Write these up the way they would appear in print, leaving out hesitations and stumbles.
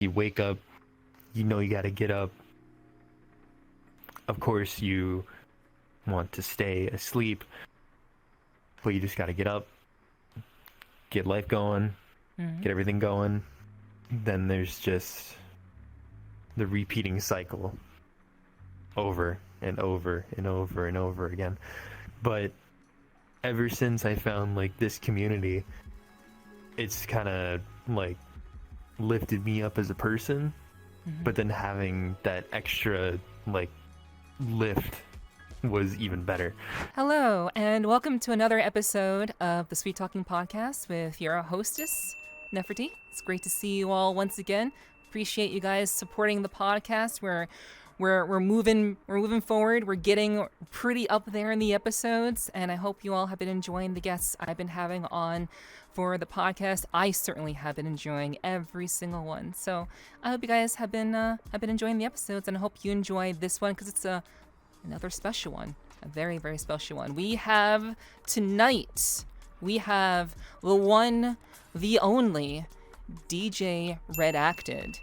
You wake up, you know you gotta get up. Of course, you want to stay asleep, but you just gotta get up, get life going, get everything going. Then there's just the repeating cycle over and over and over and over again. But ever since I found like this community, it's kind of like lifted me up as a person, but then having that extra like lift was even better. Hello, and welcome to another episode of the Sweet Talking Podcast with your hostess, Nephi. It's great to see you all once again. Appreciate you guys supporting the podcast. We're moving forward. We're getting pretty up there in the episodes, and I hope you all have been enjoying the guests I've been having on for the podcast. I certainly have been enjoying every single one. So I hope you guys have been enjoying the episodes, and I hope you enjoyed this one because it's another special one, a very, very special one. We have tonight, we have the one, the only DJ RED4CTED,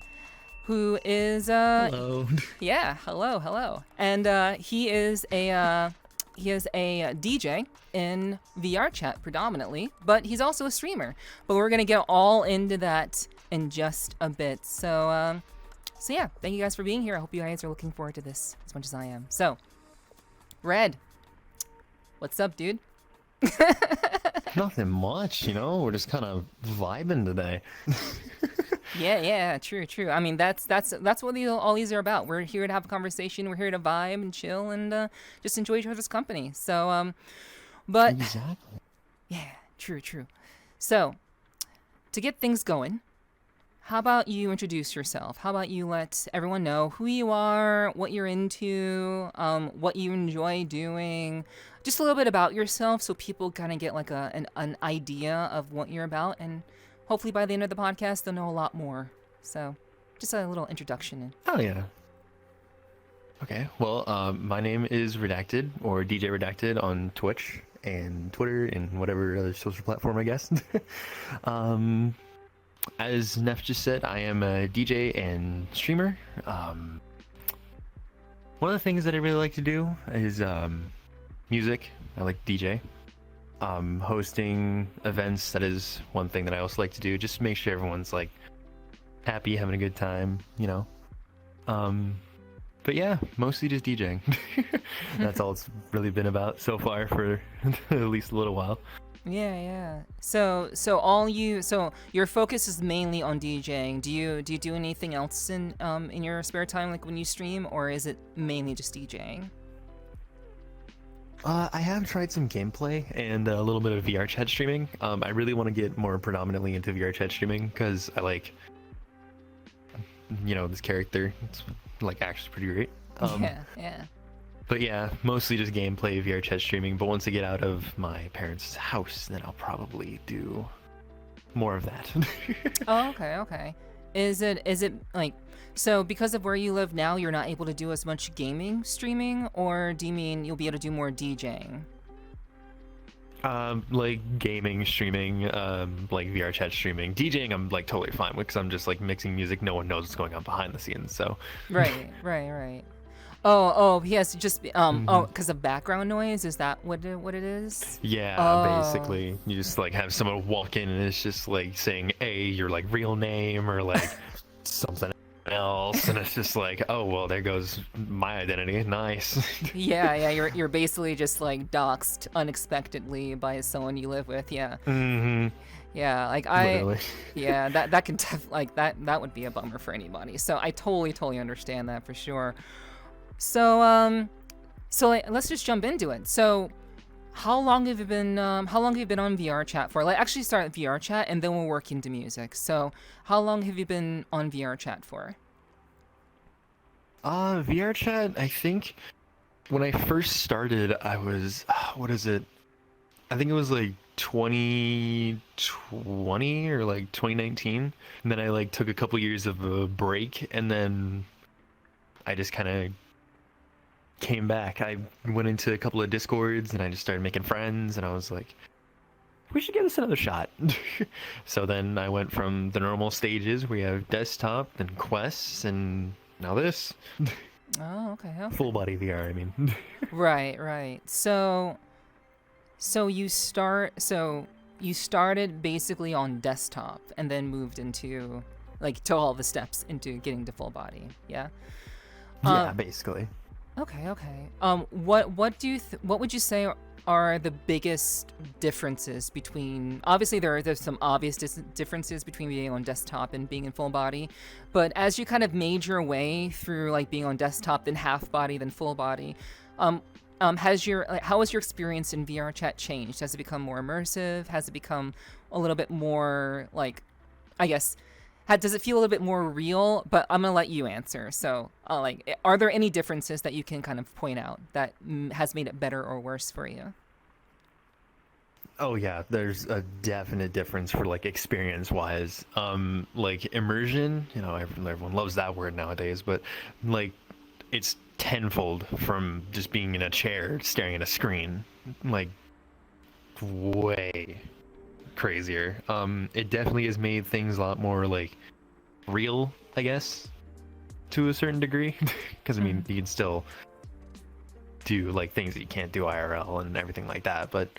who is Hello. Yeah, hello. And he is a DJ in VRChat predominantly, but he's also a streamer. But we're gonna get all into that in just a bit. So yeah, thank you guys for being here. I hope you guys are looking forward to this as much as I am. So, Red, what's up, dude? Nothing much, you know. We're just kind of vibing today. Yeah, true. I mean, that's what all these are about. We're here to have a conversation. We're here to vibe and chill and just enjoy each other's company. So, but Exactly. yeah, true. So, to get things going, how about you introduce yourself? How about you let everyone know who you are, what you're into, what you enjoy doing, just a little bit about yourself so people kind of get like an idea of what you're about, and hopefully by the end of the podcast they'll know a lot more. So just a little introduction. Oh yeah. Okay, well, my name is Redacted, or DJ Redacted on Twitch and Twitter and whatever other social platform, I guess. As Neph just said, I am a DJ and streamer. One of the things that I really like to do is music. I like to DJ. Hosting events, that is one thing that I also like to do, just to make sure everyone's like happy, having a good time, you know. But yeah, mostly just DJing. That's all it's really been about so far for at least a little while. Yeah. So your focus is mainly on DJing. Do you do anything else in your spare time, like when you stream, or is it mainly just DJing? I have tried some gameplay and a little bit of VRChat streaming. I really want to get more predominantly into VRChat streaming because I like, you know, this character. It's like actually pretty great. Yeah. But yeah, mostly just gameplay, VRChat streaming. But once I get out of my parents' house, then I'll probably do more of that. Oh, okay. Is it like, so because of where you live now, you're not able to do as much gaming streaming, or do you mean you'll be able to do more DJing? Like gaming streaming, like VRChat streaming. DJing I'm like totally fine with because I'm just like mixing music. No one knows what's going on behind the scenes, so. Right. Oh, he has to just be, oh, because of background noise, is that what it is? Yeah, basically, you just like have someone walk in and it's just like saying, "Hey, your like real name," or like something else, and it's just like, "Oh, well, there goes my identity." Nice. Yeah, you're basically just like doxxed unexpectedly by someone you live with. Yeah. Mm-hmm. Yeah, like Literally. yeah, that can like that would be a bummer for anybody. So I totally understand that for sure. So like, let's just jump into it. So how long have you been on VRChat for? Like, actually start at VRChat and then we'll work into music. So how long have you been on VRChat for? VRChat, I think when I first started, I was, what is it? I think it was like 2020 or like 2019. And then I like took a couple years of a break, and then I just kind of came back. I went into a couple of Discords and I just started making friends, and I was like, we should give this another shot. So then I went from the normal stages. We have desktop, then quests, and now this. Oh, okay. Full body VR, I mean. Right. So you started basically on desktop and then moved into like to all the steps into getting to full body. Yeah. Yeah, basically. Okay. What would you say are the biggest differences between? Obviously, there's some obvious differences between being on desktop and being in full body, but as you kind of made your way through like being on desktop, then half body, then full body, how has your experience in VRChat changed? Has it become more immersive? Has it become a little bit more like, I guess, does it feel a little bit more real? But I'm gonna let you answer. So, are there any differences that you can kind of point out that has made it better or worse for you? Oh yeah, there's a definite difference for like experience-wise. Like immersion, everyone loves that word nowadays, but like it's tenfold from just being in a chair staring at a screen. Like way crazier. It definitely has made things a lot more like real, I guess, to a certain degree. Because I mean, you can still do like things that you can't do IRL and everything like that. But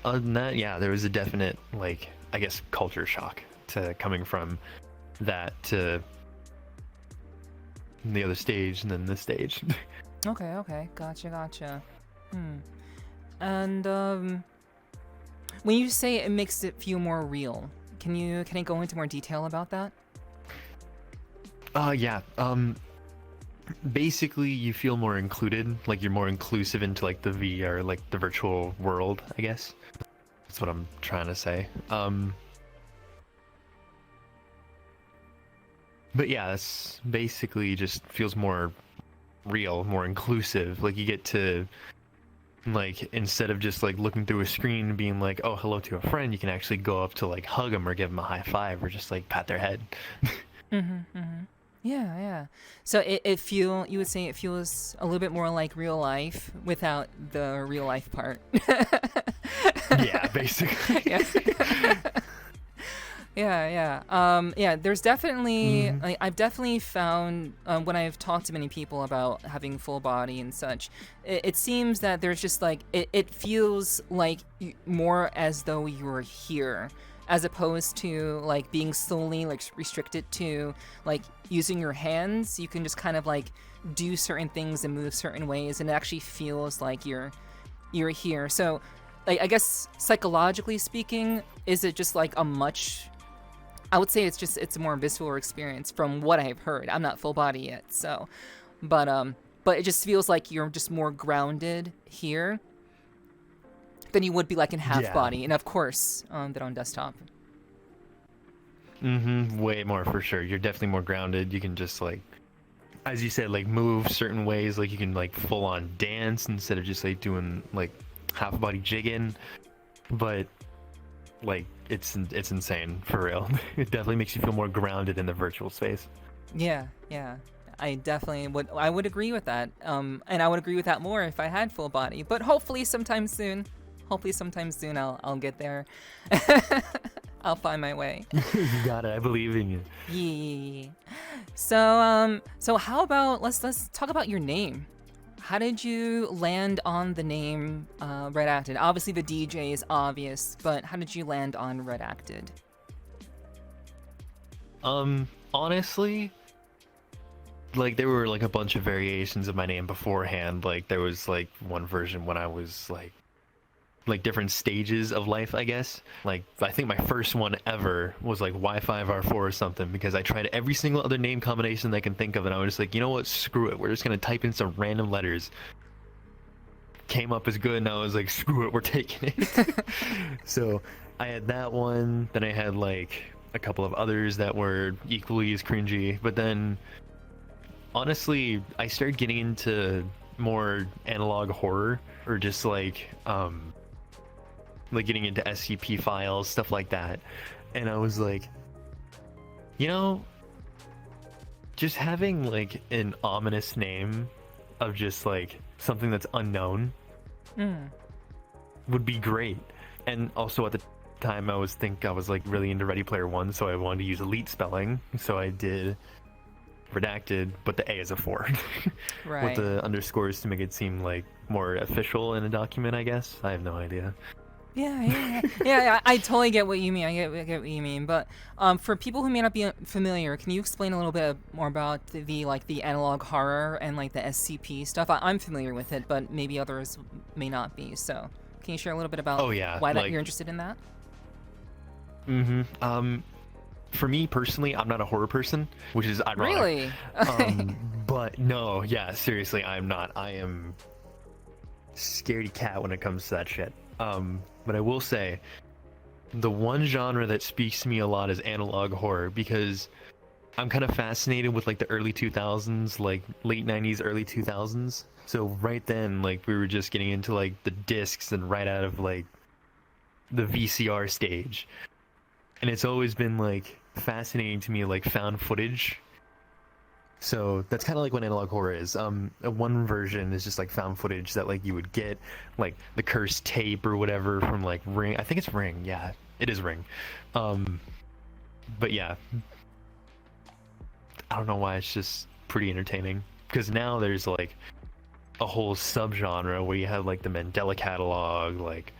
other than that, yeah, there was a definite like, I guess, culture shock to coming from that to the other stage and then this stage. Okay, gotcha. And when you say it makes it feel more real, can you go into more detail about that? Yeah. Basically, you feel more included, like you're more inclusive into like the VR, like the virtual world, I guess. That's what I'm trying to say. But yeah, it's basically just feels more real, more inclusive. Like you get to, like, instead of just like looking through a screen and being like, oh, hello to a friend, you can actually go up to like hug them or give them a high five or just like pat their head. Yeah. So you would say it feels a little bit more like real life without the real life part. Yeah, basically. Yeah. There's definitely, I've definitely found when I've talked to many people about having full body and such, it seems that there's just like, it feels like more as though you're here, as opposed to like being solely like restricted to like using your hands. You can just kind of like do certain things and move certain ways, and it actually feels like you're here. So like, I guess psychologically speaking, is it just like I would say it's a more visceral experience from what I've heard. I'm not full body yet, so, but it just feels like you're just more grounded here than you would be like in half body, and of course, than on desktop. Way more for sure. You're definitely more grounded. You can just like, as you said, like move certain ways. Like you can like full on dance instead of just like doing like half body jigging. But like it's insane for real. It definitely makes you feel more grounded in the virtual space. Yeah. I definitely would agree with that. And I would agree with that more if I had full body. But hopefully sometime soon I'll get there. I'll find my way. You got it. I believe in you. Yeah. So how about let's talk about your name. How did you land on the name RED4CTED? Obviously the DJ is obvious, but how did you land on RED4CTED? Honestly, like there were like a bunch of variations of my name beforehand. Like there was like one version when I was like different stages of life, I guess. Like I think my first one ever was like Y5R4 or something, because I tried every single other name combination that I can think of, and I was just like, you know what, screw it, we're just gonna type in some random letters. Came up as good, and I was like, screw it, we're taking it. So I had that one, then I had like a couple of others that were equally as cringy, but then honestly I started getting into more analog horror, or just like getting into SCP files, stuff like that. And I was like, just having like an ominous name of just like something that's unknown would be great. And also at the time I was like really into Ready Player One, so I wanted to use elite spelling, so I did redacted, but the A is a 4. Right. With the underscores to make it seem like more official in a document, I guess. I have no idea. Yeah. I totally get what you mean. I get what you mean. But for people who may not be familiar, can you explain a little bit more about the analog horror and like the SCP stuff? I'm familiar with it, but maybe others may not be. So can you share a little bit about why that you're interested in that? For me personally, I'm not a horror person, which is ironic. Really? But no, yeah, seriously, I'm not. I am scaredy cat when it comes to that shit. But I will say, the one genre that speaks to me a lot is analog horror, because I'm kind of fascinated with like the early 2000s, like late 90s, early 2000s. So right then, like we were just getting into like the discs and right out of like the VCR stage. And it's always been like fascinating to me, like found footage. So that's kind of like what analog horror is. One version is just like found footage that like you would get, like the cursed tape or whatever from like Ring. I think it's Ring. Yeah, it is Ring. But yeah, I don't know why, it's just pretty entertaining. Because now there's like a whole subgenre where you have like the Mandela catalog, like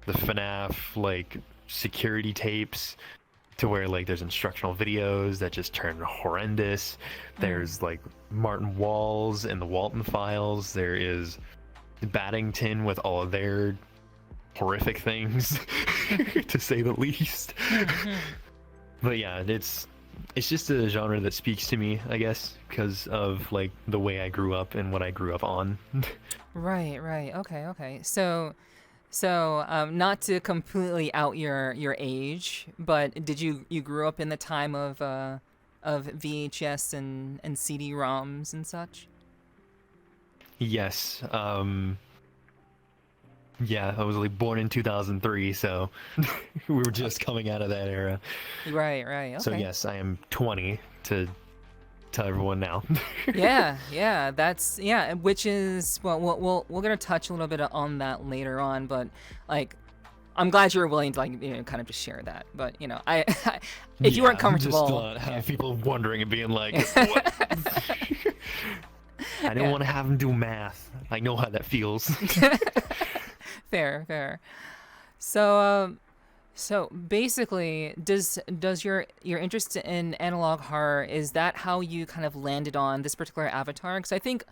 the FNAF, like security tapes, to where like there's instructional videos that just turn horrendous. There's like Martin Walls and the Walton Files. There is Battington with all of their horrific things, to say the least. But yeah, it's just a genre that speaks to me, I guess, because of like the way I grew up and what I grew up on. Right. Okay. So not to completely out your age, but did you grew up in the time of VHS and CD-ROMs and such? Yes. Yeah, I was like born in 2003, so we were just coming out of that era. Right. Okay. So yes, I am 20 to tell everyone now. yeah, that's which is, well, we're gonna touch a little bit on that later on, but like I'm glad you were willing to like kind of just share that. But I if you weren't comfortable, just have people wondering and being like, what? I didn't want to have them do math. I know how that feels. Fair. So basically, does your interest in analog horror, is that how you kind of landed on this particular avatar? Because I think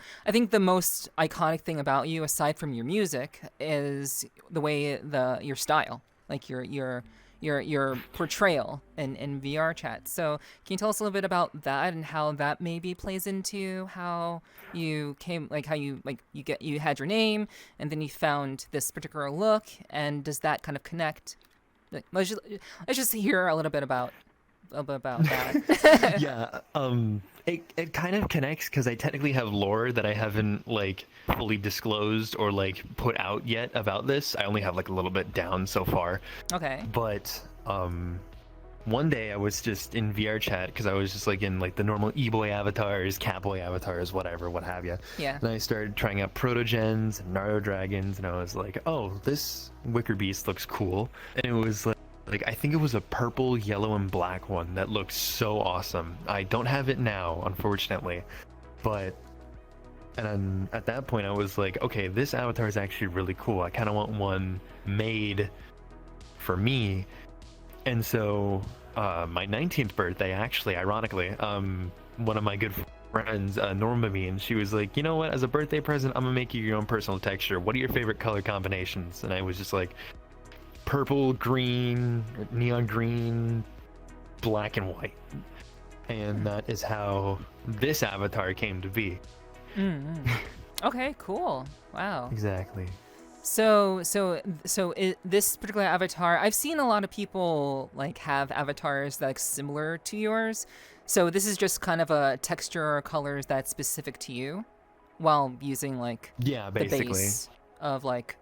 the most iconic thing about you, aside from your music, is the way your style, like your portrayal in VRChat. So can you tell us a little bit about that and how that maybe plays into how you came, like how you had your name and then you found this particular look, and does that kind of connect? Let's just hear a little bit about that. Yeah, it kind of connects because I technically have lore that I haven't like fully disclosed or like put out yet about this. I only have like a little bit down so far. Okay. But one day I was just in VRChat because I was just like in like the normal e-boy avatars, catboy avatars, whatever, what have you. Yeah. And I started trying out protogens and Naro dragons, and I was like, oh, this Wickerbeast looks cool. And it was like I think it was a purple, yellow, and black one that looked so awesome. I don't have it now, unfortunately, but and at that point I was like, okay, this avatar is actually really cool. I kind of want one made for me. And so my 19th birthday, actually, ironically, one of my good friends, Norma, and she was like, you know what, as a birthday present, I'm gonna make you your own personal texture. What are your favorite color combinations? And I was just like, purple, green, neon green, black, and white. And that is how this avatar came to be. Okay, cool. Wow. Exactly. So this particular avatar, I've seen a lot of people like have avatars that's similar to yours. So this is just kind of a texture or colors that's specific to you, while using like basically the base of like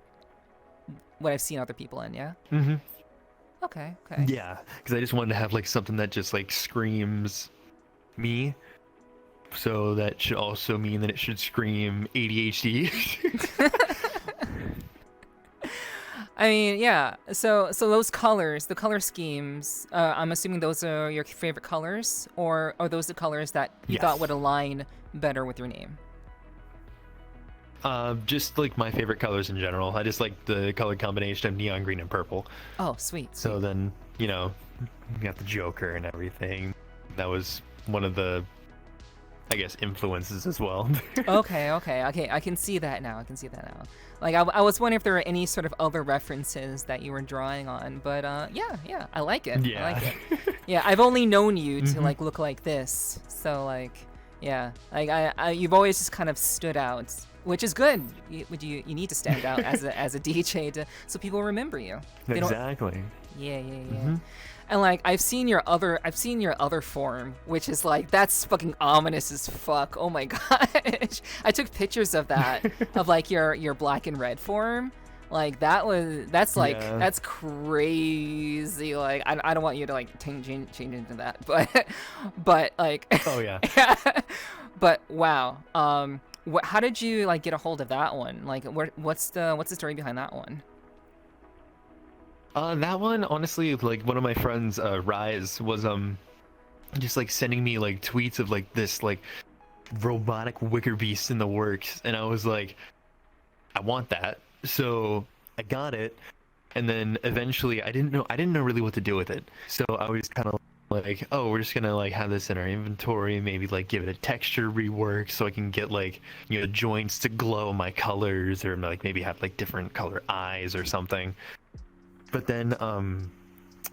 what I've seen other people in. Yeah. Mm-hmm. Okay. Yeah, because I just wanted to have like something that just like screams me. So that should also mean that it should scream ADHD. I mean, yeah. So those colors, the color schemes, I'm assuming those are your favorite colors, or are those the colors that you thought would align better with your name? Just like my favorite colors in general. I just like the color combination of neon green and purple. Oh, sweet. So then, you got the Joker and everything. That was one of the, I guess, influences as well. Okay. I can see that now. Like, I was wondering if there were any sort of other references that you were drawing on, but yeah, I like it. Yeah. I like it. Yeah, I've only known you to like look like this, so like, yeah, like you've always just kind of stood out, which is good. You need to stand out as a DJ so people remember you. Exactly. Yeah. And like I've seen your other form, which is like, that's fucking ominous as fuck. Oh my gosh. I took pictures of that of like your black and red form. Like that's crazy. Like I don't want you to like change into that, but like oh yeah. But wow. How did you like get a hold of that one? Like what's the story behind that one? That one, honestly, like one of my friends, Rise, was just like sending me like tweets of like this like robotic Wickerbeast in the works, and I was like, I want that. So I got it, and then eventually I didn't know really what to do with it. So I was kind of like, oh, we're just gonna like have this in our inventory, maybe like give it a texture rework so I can get like joints to glow my colors, or like maybe have like different color eyes or something. But then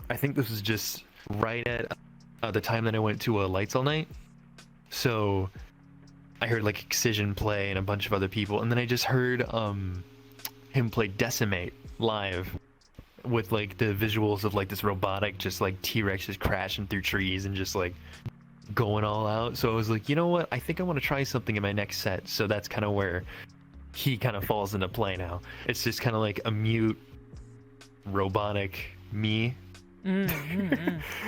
I think this was just right at the time that I went to Lights All Night. So I heard like Excision play and a bunch of other people, and then I just heard him play Decimate live with like the visuals of like this robotic just like T-Rex just crashing through trees and just like going all out. So I was like, you know what? I think I want to try something in my next set. So that's kind of where he kind of falls into play now. It's just kind of like a mute robotic me. Yeah.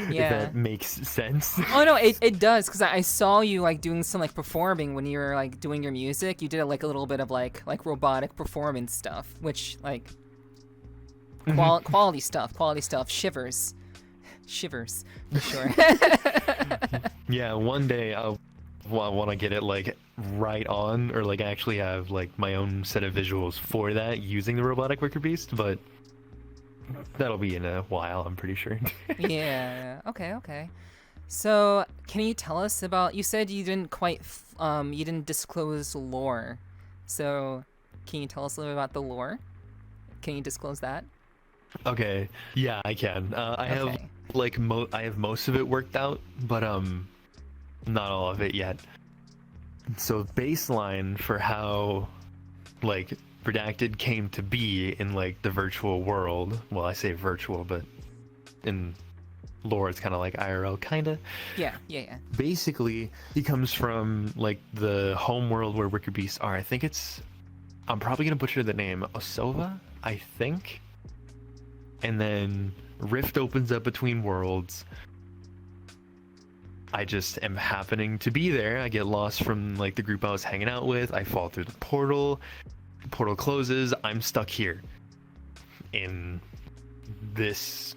If that makes sense. Oh no, it does, because I saw you like doing some like performing when you were like doing your music. You did like a little bit of like robotic performance stuff, which like quality stuff. Shivers for sure. Yeah, one day I want to get it like right on, or like actually have like my own set of visuals for that using the robotic Wickerbeast, but that'll be in a while, I'm pretty sure. Yeah. Okay. So, can you tell us about? You said you didn't quite, you didn't disclose lore. So, can you tell us a little bit about the lore? Can you disclose that? Okay. Yeah, I can. I have like I have most of it worked out, but not all of it yet. So baseline for how like Redacted came to be in like the virtual world. Well, I say virtual, but in lore it's kind of like IRL, kinda. Yeah. Basically, he comes from like the home world where Wickerbeasts are. I think I'm probably gonna butcher the name. Osova, I think. And then Rift opens up between worlds. I just am happening to be there. I get lost from like the group I was hanging out with. I fall through the portal. The portal closes. I'm stuck here in this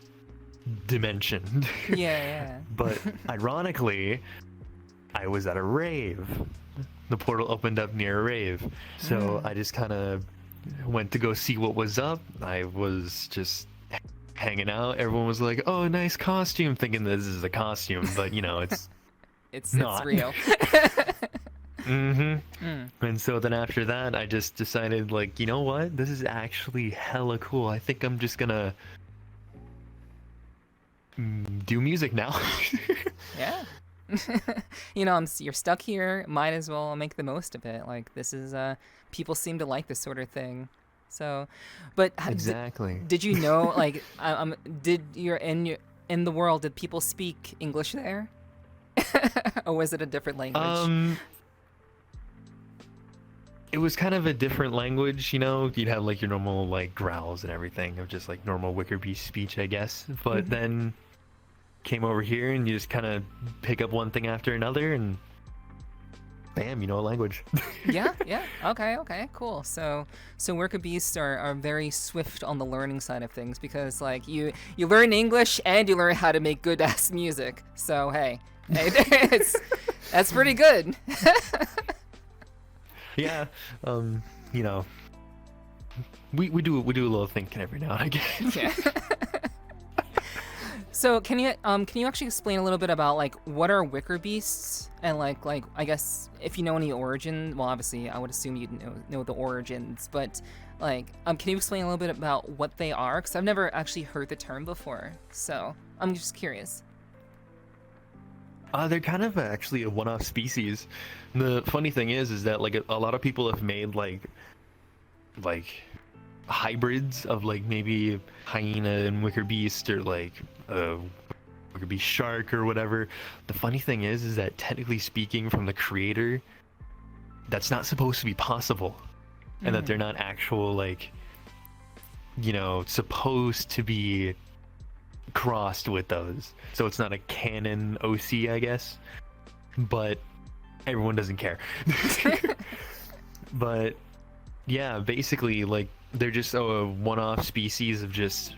dimension. Yeah. But ironically, I was at a rave. The portal opened up near a rave. So I just kind of went to go see what was up. I was just hanging out. Everyone was like, oh, nice costume, thinking this is a costume, but it's not. It's real. And so then after that, I just decided, like, you know what, this is actually hella cool. I think I'm just gonna do music now. Yeah. You're stuck here, might as well make the most of it. Like, this is people seem to like this sort of thing. So, but exactly. Did you know, like, did you're in the world, did people speak English there? Or was it a different language? It was kind of a different language, you'd have like your normal like growls and everything of just like normal Wickerbeast speech, I guess. But then came over here and you just kind of pick up one thing after another, and bam, you know a language. Yeah. Okay, cool. So Wickerbeasts are very swift on the learning side of things, because like you learn English and you learn how to make good ass music. So hey, that's pretty good. Yeah, you know, we do a little thinking every now and again. Yeah. So can you actually explain a little bit about like what are Wickerbeasts, and like I guess if you know any origin, well obviously I would assume you know the origins, but like can you explain a little bit about what they are, because I've never actually heard the term before, so I'm just curious. They're kind of actually a one-off species. The funny thing is that like a lot of people have made like hybrids of like maybe hyena and Wickerbeast, or like Wickerbeast shark or whatever. The funny thing is that technically speaking, from the creator, that's not supposed to be possible, and that they're not actual like, you know, supposed to be crossed with those. So it's not a canon OC, I guess, but everyone doesn't care. But yeah, basically like they're just a one-off species of just,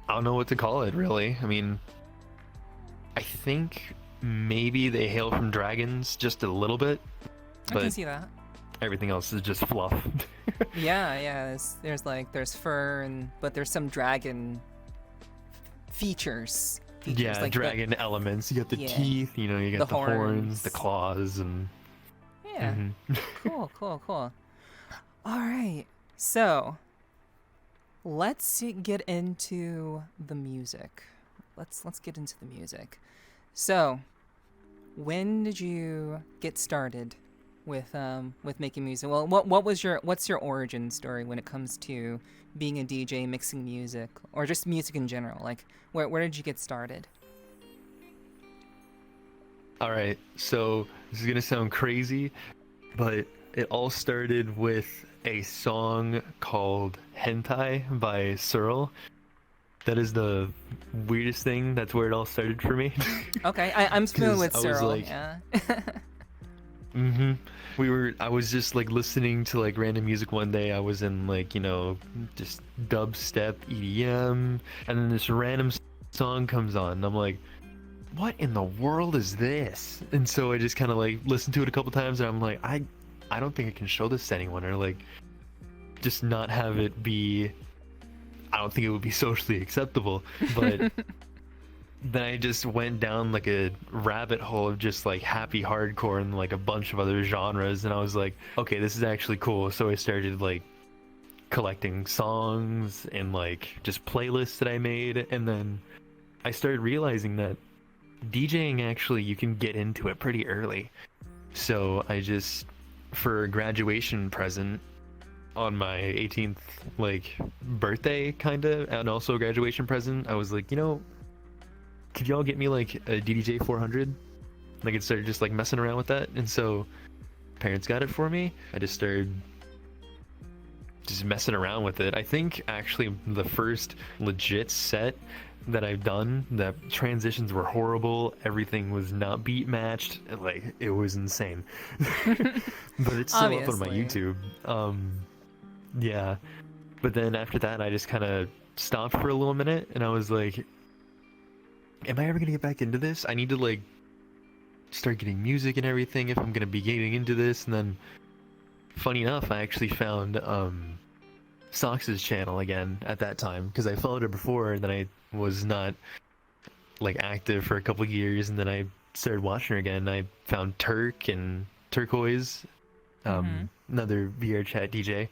I don't know what to call it really. I mean, I think maybe they hail from dragons just a little bit, I can see that. Everything else is just fluff. Yeah. There's fur, but there's some dragon features. Yeah, like dragon elements. You got the teeth, you know, you got the horns, the claws, and yeah. Cool. All right, so let's get into the music. Let's get into the music. So, when did you get started with making music? Well, what's your origin story when it comes to being a DJ, mixing music, or just music in general? Like, where did you get started? All right, so this is gonna sound crazy, but it all started with a song called Hentai by Searle. That is the weirdest thing. That's where it all started for me. Okay, I'm familiar with Searle. Like, yeah. I was just like listening to like random music one day. I was in like, you know, just dubstep, EDM, and then this random song comes on, and I'm like, what in the world is this? And so I just kind of like listened to it a couple times, and I'm like, I don't think I can show this to anyone, or like just not have it be, I don't think it would be socially acceptable. But then I just went down like a rabbit hole of just like happy hardcore and like a bunch of other genres, and I was like, okay, this is actually cool. So I started like collecting songs and like just playlists that I made, and then I started realizing that DJing, actually you can get into it pretty early. So I just, for a graduation present on my 18th like birthday kinda, and also a graduation present, I was like, you know, could y'all get me like a DDJ 400? Like, it started just like messing around with that, and so parents got it for me. I just started just messing around with it. I think actually the first legit set that I've done, the transitions were horrible, everything was not beat matched, like it was insane. But it's still up on my YouTube. Yeah, but then after that I just kind of stopped for a little minute, and I was like, am I ever gonna get back into this? I need to like start getting music and everything if I'm gonna be getting into this. And then funny enough, I actually found Sokkz's channel again at that time, because I followed her before and then I was not like active for a couple years, and then I started watching her again. I found Terkoiz, another VRChat DJ.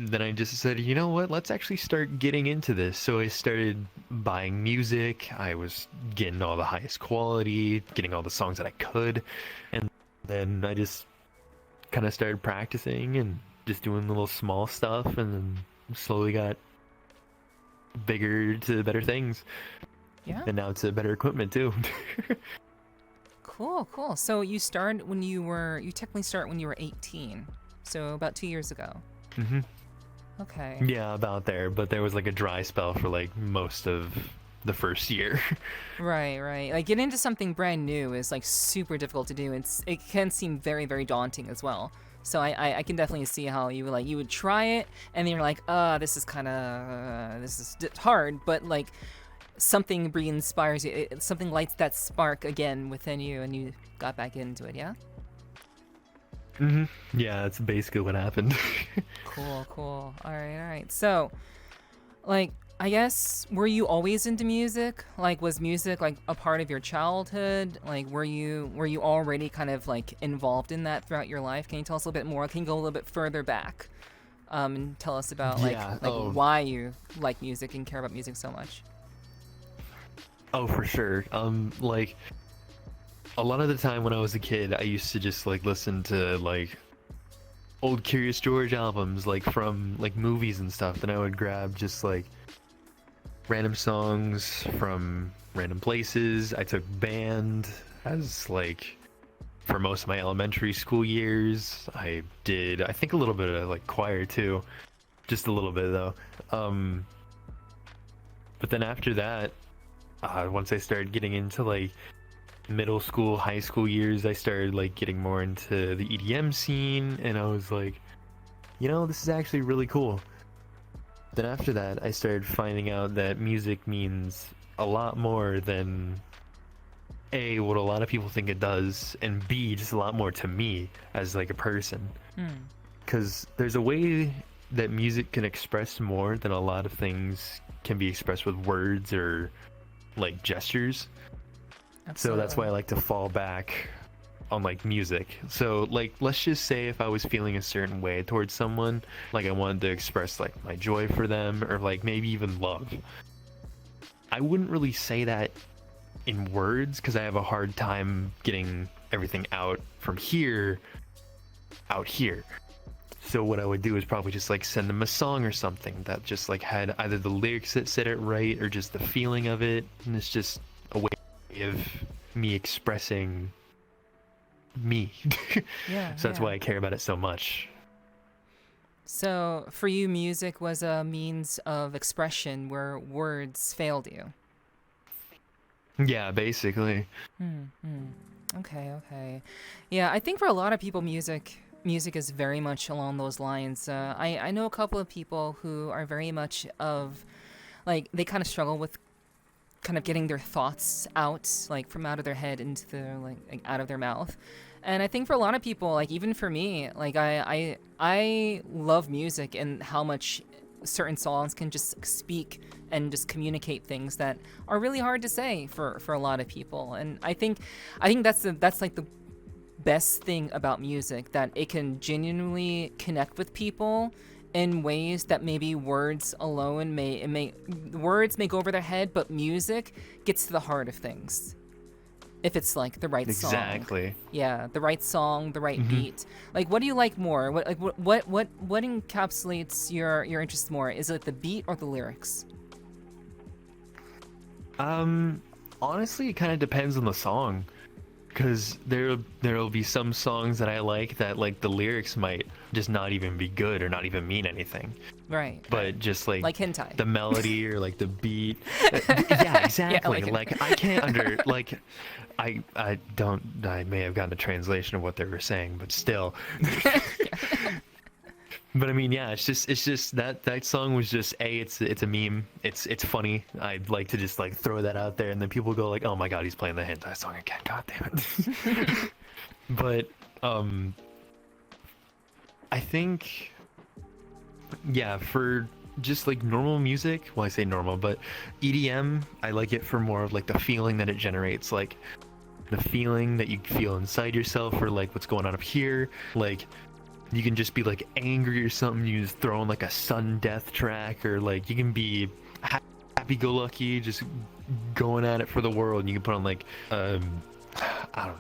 Then I just said, you know what, let's actually start getting into this. So I started buying music. I was getting all the highest quality, getting all the songs that I could, and then I just kind of started practicing and just doing little small stuff, and then slowly got bigger to better things. Yeah. And now to better equipment too. Cool. So you technically start when you were 18, so about 2 years ago. Mm-hmm. Okay. Yeah, about there, but there was like a dry spell for like most of the first year. Right. Like getting into something brand new is like super difficult to do. It can seem very, very daunting as well. So I can definitely see how you would try it and then you're like, this is hard, but like something re-inspires you. Something lights that spark again within you, and you got back into it. Yeah. Yeah, that's basically what happened. Cool. All right. So, like, I guess, were you always into music? Like, was music like a part of your childhood? Like, were you already kind of like involved in that throughout your life? Can you tell us a little bit more? Can you go a little bit further back, and tell us about why you like music and care about music so much? Oh, for sure. Like, a lot of the time when I was a kid, I used to just like listen to like old Curious George albums, like from like movies and stuff. Then I would grab just like random songs from random places. I took band as like for most of my elementary school years. I did, I think, a little bit of like choir too, just a little bit though. But then after that, once I started getting into like middle school, high school years, I started like getting more into the EDM scene, and I was like, you know, this is actually really cool. Then after that, I started finding out that music means a lot more than A, what a lot of people think it does, and B, just a lot more to me as like a person. Because there's a way that music can express more than a lot of things can be expressed with words or like gestures. Absolutely. So that's why I like to fall back on like music. So like, let's just say if I was feeling a certain way towards someone, like I wanted to express like my joy for them, or like maybe even love, I wouldn't really say that in words because I have a hard time getting everything out from here out here. So what I would do is probably just like send them a song or something that just like had either the lyrics that said it right or just the feeling of it, and it's just a way of me expressing me. So that's why I care about it so much. So for you, music was a means of expression where words failed you. Yeah, basically. Okay. Yeah, I think for a lot of people, music is very much along those lines. I know a couple of people who are very much of, like, they kind of struggle with kind of getting their thoughts out, like from out of their head into their like out of their mouth. And I think for a lot of people, like even for me, like I love music and how much certain songs can just speak and just communicate things that are really hard to say for a lot of people. And I think that's like the best thing about music, that it can genuinely connect with people in ways that maybe words alone words may go over their head, but music gets to the heart of things. If it's like the right song. Exactly. Yeah, the right song, the right beat. Like, what do you like more? What encapsulates your interest more? Is it the beat or the lyrics? Honestly, it kind of depends on the song. Because there'll be some songs that I like that like the lyrics might just not even be good or not even mean anything. Right. But just like hentai. The melody or like the beat. Yeah, exactly. Yeah, like I can't I may have gotten a translation of what they were saying, but still. But I mean, yeah, it's just that song was just it's a meme. It's funny. I'd like to just like throw that out there, and then people go like, "Oh my god, he's playing the hentai song again! God damn it!" But I think, yeah, for just like normal music. Well, I say normal, but EDM, I like it for more of like the feeling that it generates, like the feeling that you feel inside yourself, or like what's going on up here, like. You can just be like angry or something, you just throw in like a sudden death track, or like you can be happy-go-lucky, just going at it for the world, and you can put on like I don't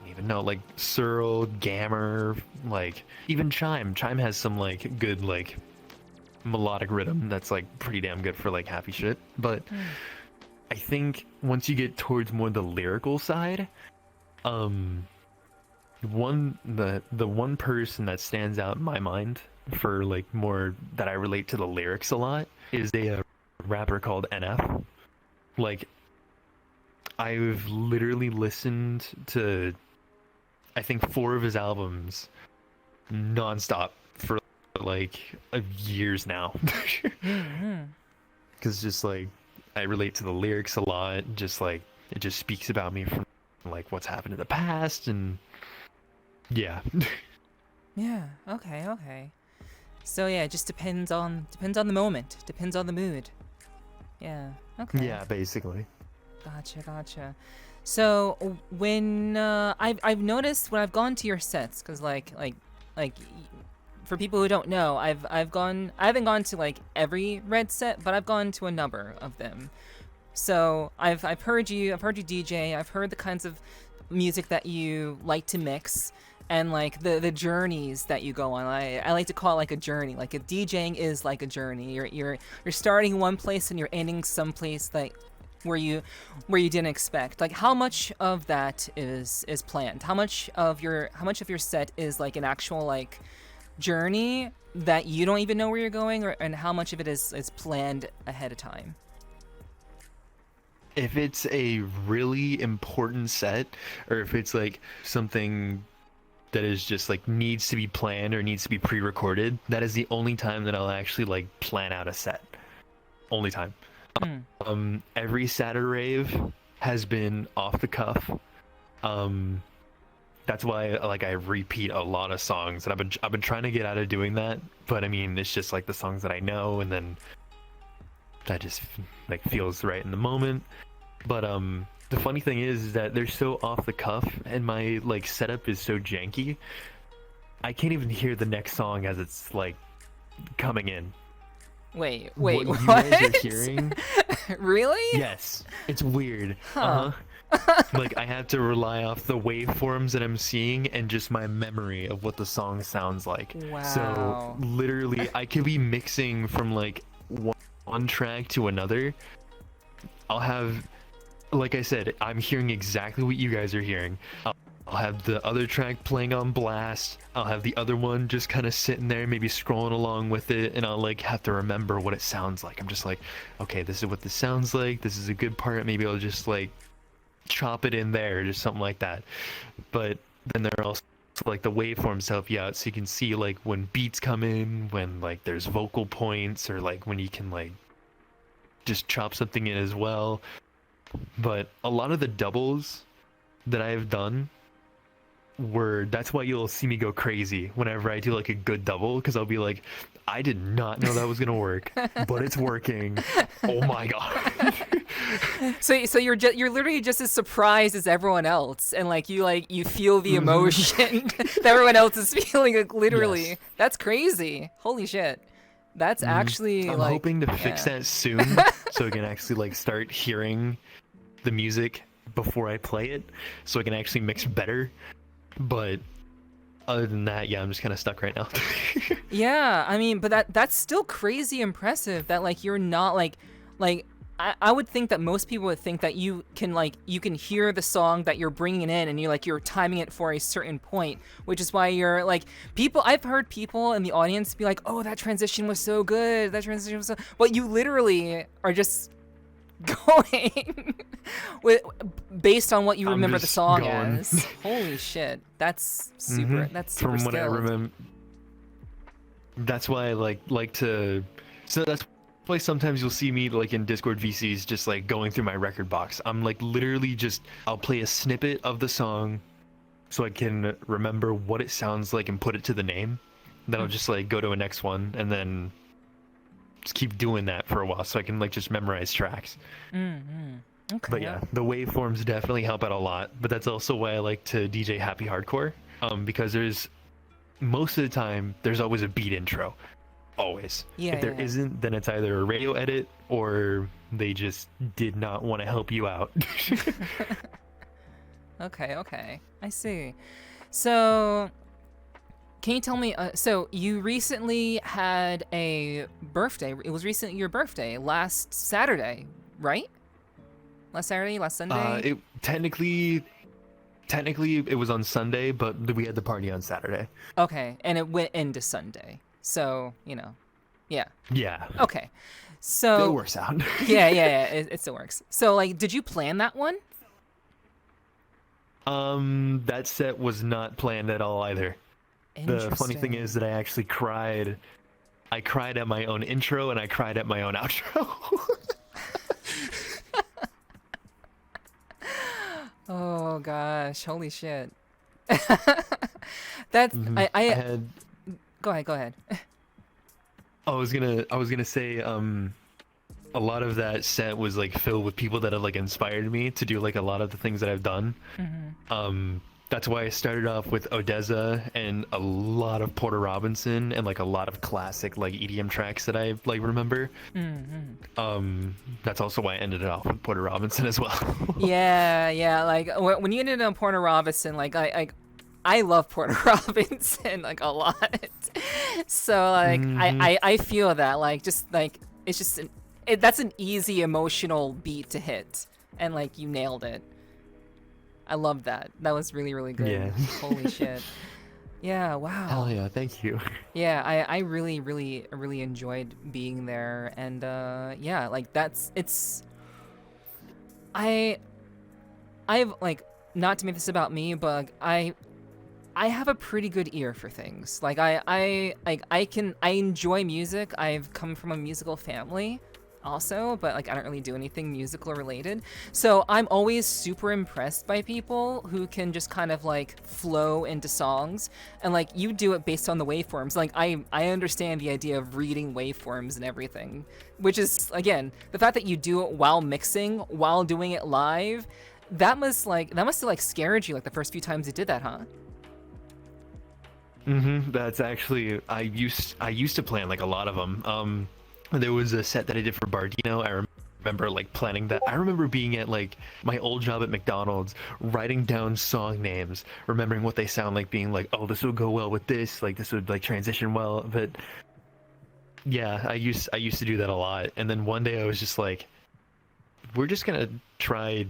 even know, like Searle, Gammer, like even Chime has some like good like melodic rhythm that's like pretty damn good for like happy shit. But I think once you get towards more the lyrical side, the one person that stands out in my mind for like more that I relate to the lyrics a lot is a rapper called NF. Like, I've literally listened to, I think, 4 of his albums nonstop for like years now. Because just like I relate to the lyrics a lot. Just like it just speaks about me from like what's happened in the past, and yeah. Yeah. Okay. So yeah, it just depends on the moment, depends on the mood. Yeah. Okay. Yeah, basically. Gotcha. So when I've noticed when I've gone to your sets, because like for people who don't know, I haven't gone to like every Red set, but I've gone to a number of them. So I've heard you DJ, I've heard the kinds of music that you like to mix, and like the journeys that you go on. I like to call it like a journey. Like a DJing is like a journey. You're starting one place and you're ending someplace like where you didn't expect. Like how much of that is planned? How much of your set is like an actual like journey that you don't even know where you're going, and how much of it is planned ahead of time? If it's a really important set, or if it's like something that is just like needs to be planned or needs to be pre-recorded, that is the only time that I'll actually like plan out a set. Only time. Every Saturave has been off the cuff. That's why like I repeat a lot of songs, and I've been trying to get out of doing that, but I mean it's just like the songs that I know, and then that just like feels right in the moment. But the funny thing is that they're so off the cuff, and my like setup is so janky, I can't even hear the next song as it's like coming in. Wait, what? What? You guys are hearing? Really? Yes, it's weird. Huh. Like I have to rely off the waveforms that I'm seeing and just my memory of what the song sounds like. Wow. So literally, I could be mixing from like one track to another. I'll have, like I said, I'm hearing exactly what you guys are hearing. I'll have the other track playing on blast. I'll have the other one just kind of sitting there, maybe scrolling along with it, and I'll like have to remember what it sounds like. I'm just like, okay, this is what this sounds like. This is a good part. Maybe I'll just like chop it in there, just something like that. But then there are also like the waveforms to help you out, so you can see like when beats come in, when like there's vocal points, or like when you can like just chop something in as well. But a lot of the doubles that I've done that's why you'll see me go crazy whenever I do like a good double, because I'll be like, I did not know that was gonna work, but it's working. Oh my god. So you're literally just as surprised as everyone else, and like you feel the emotion that everyone else is feeling. Like literally, yes. That's crazy. Holy shit. That's actually I'm like, hoping to fix that soon, so I can actually like start hearing the music before I play it, so I can actually mix better. But other than that, yeah, I'm just kind of stuck right now. Yeah, I mean, but that's still crazy impressive that like you're not like I would think that most people would think that you can hear the song that you're bringing in, and you're timing it for a certain point, which is why you're like I've heard people in the audience be like, oh, that transition was so good, but you literally are just going based on what you remember the song as. Holy shit, that's super. That's super from what skilled. I remember. That's why I like to. So that's why sometimes you'll see me like in Discord VCs just like going through my record box. I'm like literally just I'll play a snippet of the song so I can remember what it sounds like and put it to the name. Then I'll just like go to a next one and then just keep doing that for a while so I can like just memorize tracks. Okay. But yeah, the waveforms definitely help out a lot. But that's also why I like to DJ happy hardcore, because there's most of the time there's always a beat intro, always. Yeah. If there isn't, then it's either a radio edit or they just did not want to help you out. Okay, I see. So, can you tell me? So you recently had a birthday. It was recently your birthday, last Saturday, right? Last Sunday. It technically it was on Sunday, but we had the party on Saturday. Okay, and it went into Sunday. So yeah. Yeah. Okay. So Still works out. yeah, it still works. So like, did you plan that one? That set was not planned at all either. The funny thing is that I actually cried. I cried at my own intro and I cried at my own outro. Oh gosh, holy shit. That's I had. Go ahead. I was gonna say a lot of that set was like filled with people that have like inspired me to do like a lot of the things that I've done. That's why I started off with Odessa and a lot of Porter Robinson and like a lot of classic like EDM tracks that I like remember. That's also why I ended it off with Porter Robinson as well. yeah, like when you ended on Porter Robinson, like I love Porter Robinson like a lot. So like I feel that like just like it's just that's an easy emotional beat to hit, and like you nailed it. I love that. That was really, really good. Yeah. Holy shit. Yeah, wow. Hell yeah, thank you. Yeah, I really, really, really enjoyed being there. And yeah, like I've like, not to make this about me, but I have a pretty good ear for things. Like I enjoy music. I've come from a musical family also, but like I don't really do anything musical related. So I'm always super impressed by people who can just kind of like flow into songs, and like you do it based on the waveforms. Like I understand the idea of reading waveforms and everything, which is again the fact that you do it while mixing, while doing it live. That must have like scared you like the first few times you did that, huh? That's actually I used to plan like a lot of them. There was a set that I did for Bardino. I remember like planning that. I remember being at like my old job at McDonald's, writing down song names, remembering what they sound like, being like, oh, this would go well with this, like this would like transition well. But yeah, I used to do that a lot. And then one day I was just like, we're just gonna try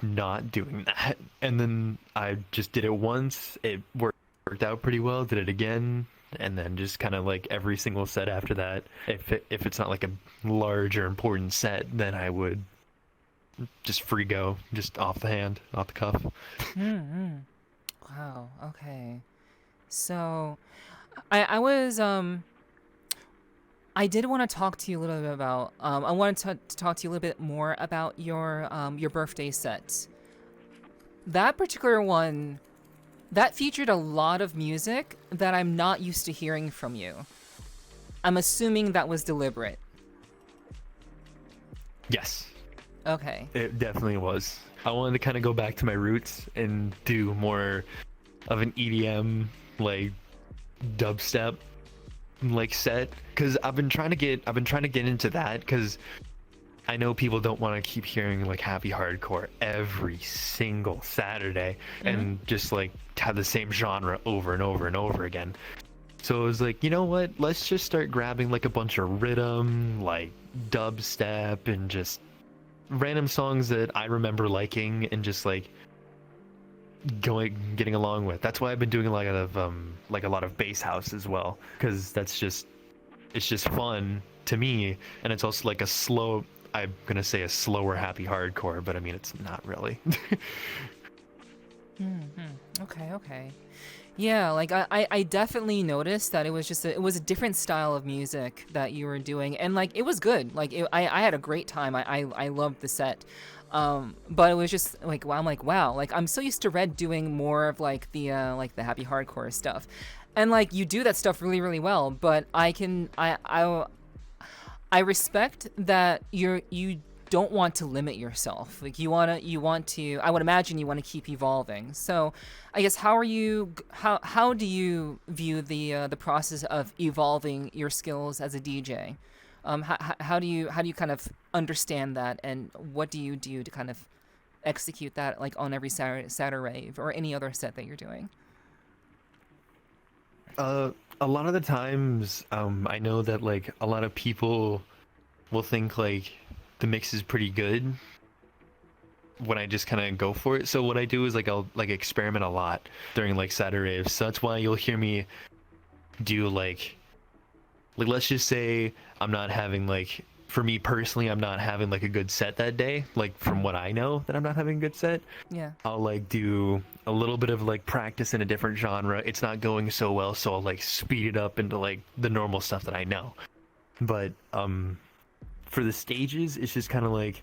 not doing that. And then I just did it once. It worked out pretty well. Did it again. And then just kind of like every single set after that, if it's not like a large or important set, then I would just free go, just off the cuff. Wow. Okay. So, I did want to talk to you a little bit about. I wanted to talk to you a little bit more about your birthday set. That particular one. That featured a lot of music that I'm not used to hearing from you. I'm assuming that was deliberate. Yes. Okay. It definitely was. I wanted to kind of go back to my roots and do more of an EDM, like dubstep, like set. Because I've been trying to get into that because I know people don't want to keep hearing like happy hardcore every single Saturday and just like have the same genre over and over and over again. So it was like, you know what? Let's just start grabbing like a bunch of rhythm, like dubstep, and just random songs that I remember liking and just like getting along with. That's why I've been doing a lot of bass house as well, because it's just fun to me, and it's also like I'm gonna say a slower happy hardcore, but I mean it's not really. Okay. Yeah, like I definitely noticed that it was a different style of music that you were doing, and like it was good. Like I had a great time. I loved the set. But it was just like, wow, I'm like, wow, like I'm so used to Red doing more of like the happy hardcore stuff, and like you do that stuff really, really well. But I respect that you don't want to limit yourself. Like you want to. I would imagine you want to keep evolving. So, I guess how do you view the process of evolving your skills as a DJ? How do you kind of understand that, and what do you do to kind of execute that like on every Saturave or any other set that you're doing? A lot of the times, I know that like a lot of people will think like the mix is pretty good when I just kind of go for it. So what I do is like I'll like experiment a lot during like Saturdays. So that's why you'll hear me do like let's just say I'm not having like for me personally, I'm not having like a good set that day, like from what I know that I'm not having a good set, Yeah. I'll like do a little bit of like practice in a different genre. It's not going so well, so I'll like speed it up into like the normal stuff that I know. But for the stages, it's just kind of like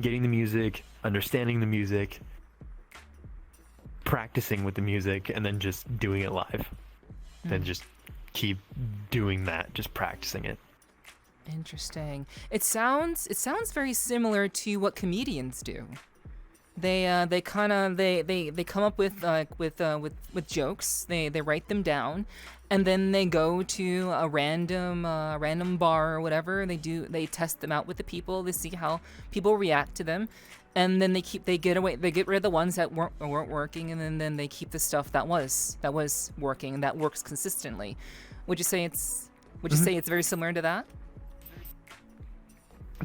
getting the music, understanding the music, practicing with the music, and then just doing it live. Then just keep doing that, just practicing it. Interesting. It sounds very similar to what comedians do. They come up with jokes. They write them down, and then they go to a random bar or whatever. They test them out with the people. They see how people react to them, and then they get rid of the ones that weren't working, and then they keep the stuff that was working and that works consistently. Would you say it's very similar to that?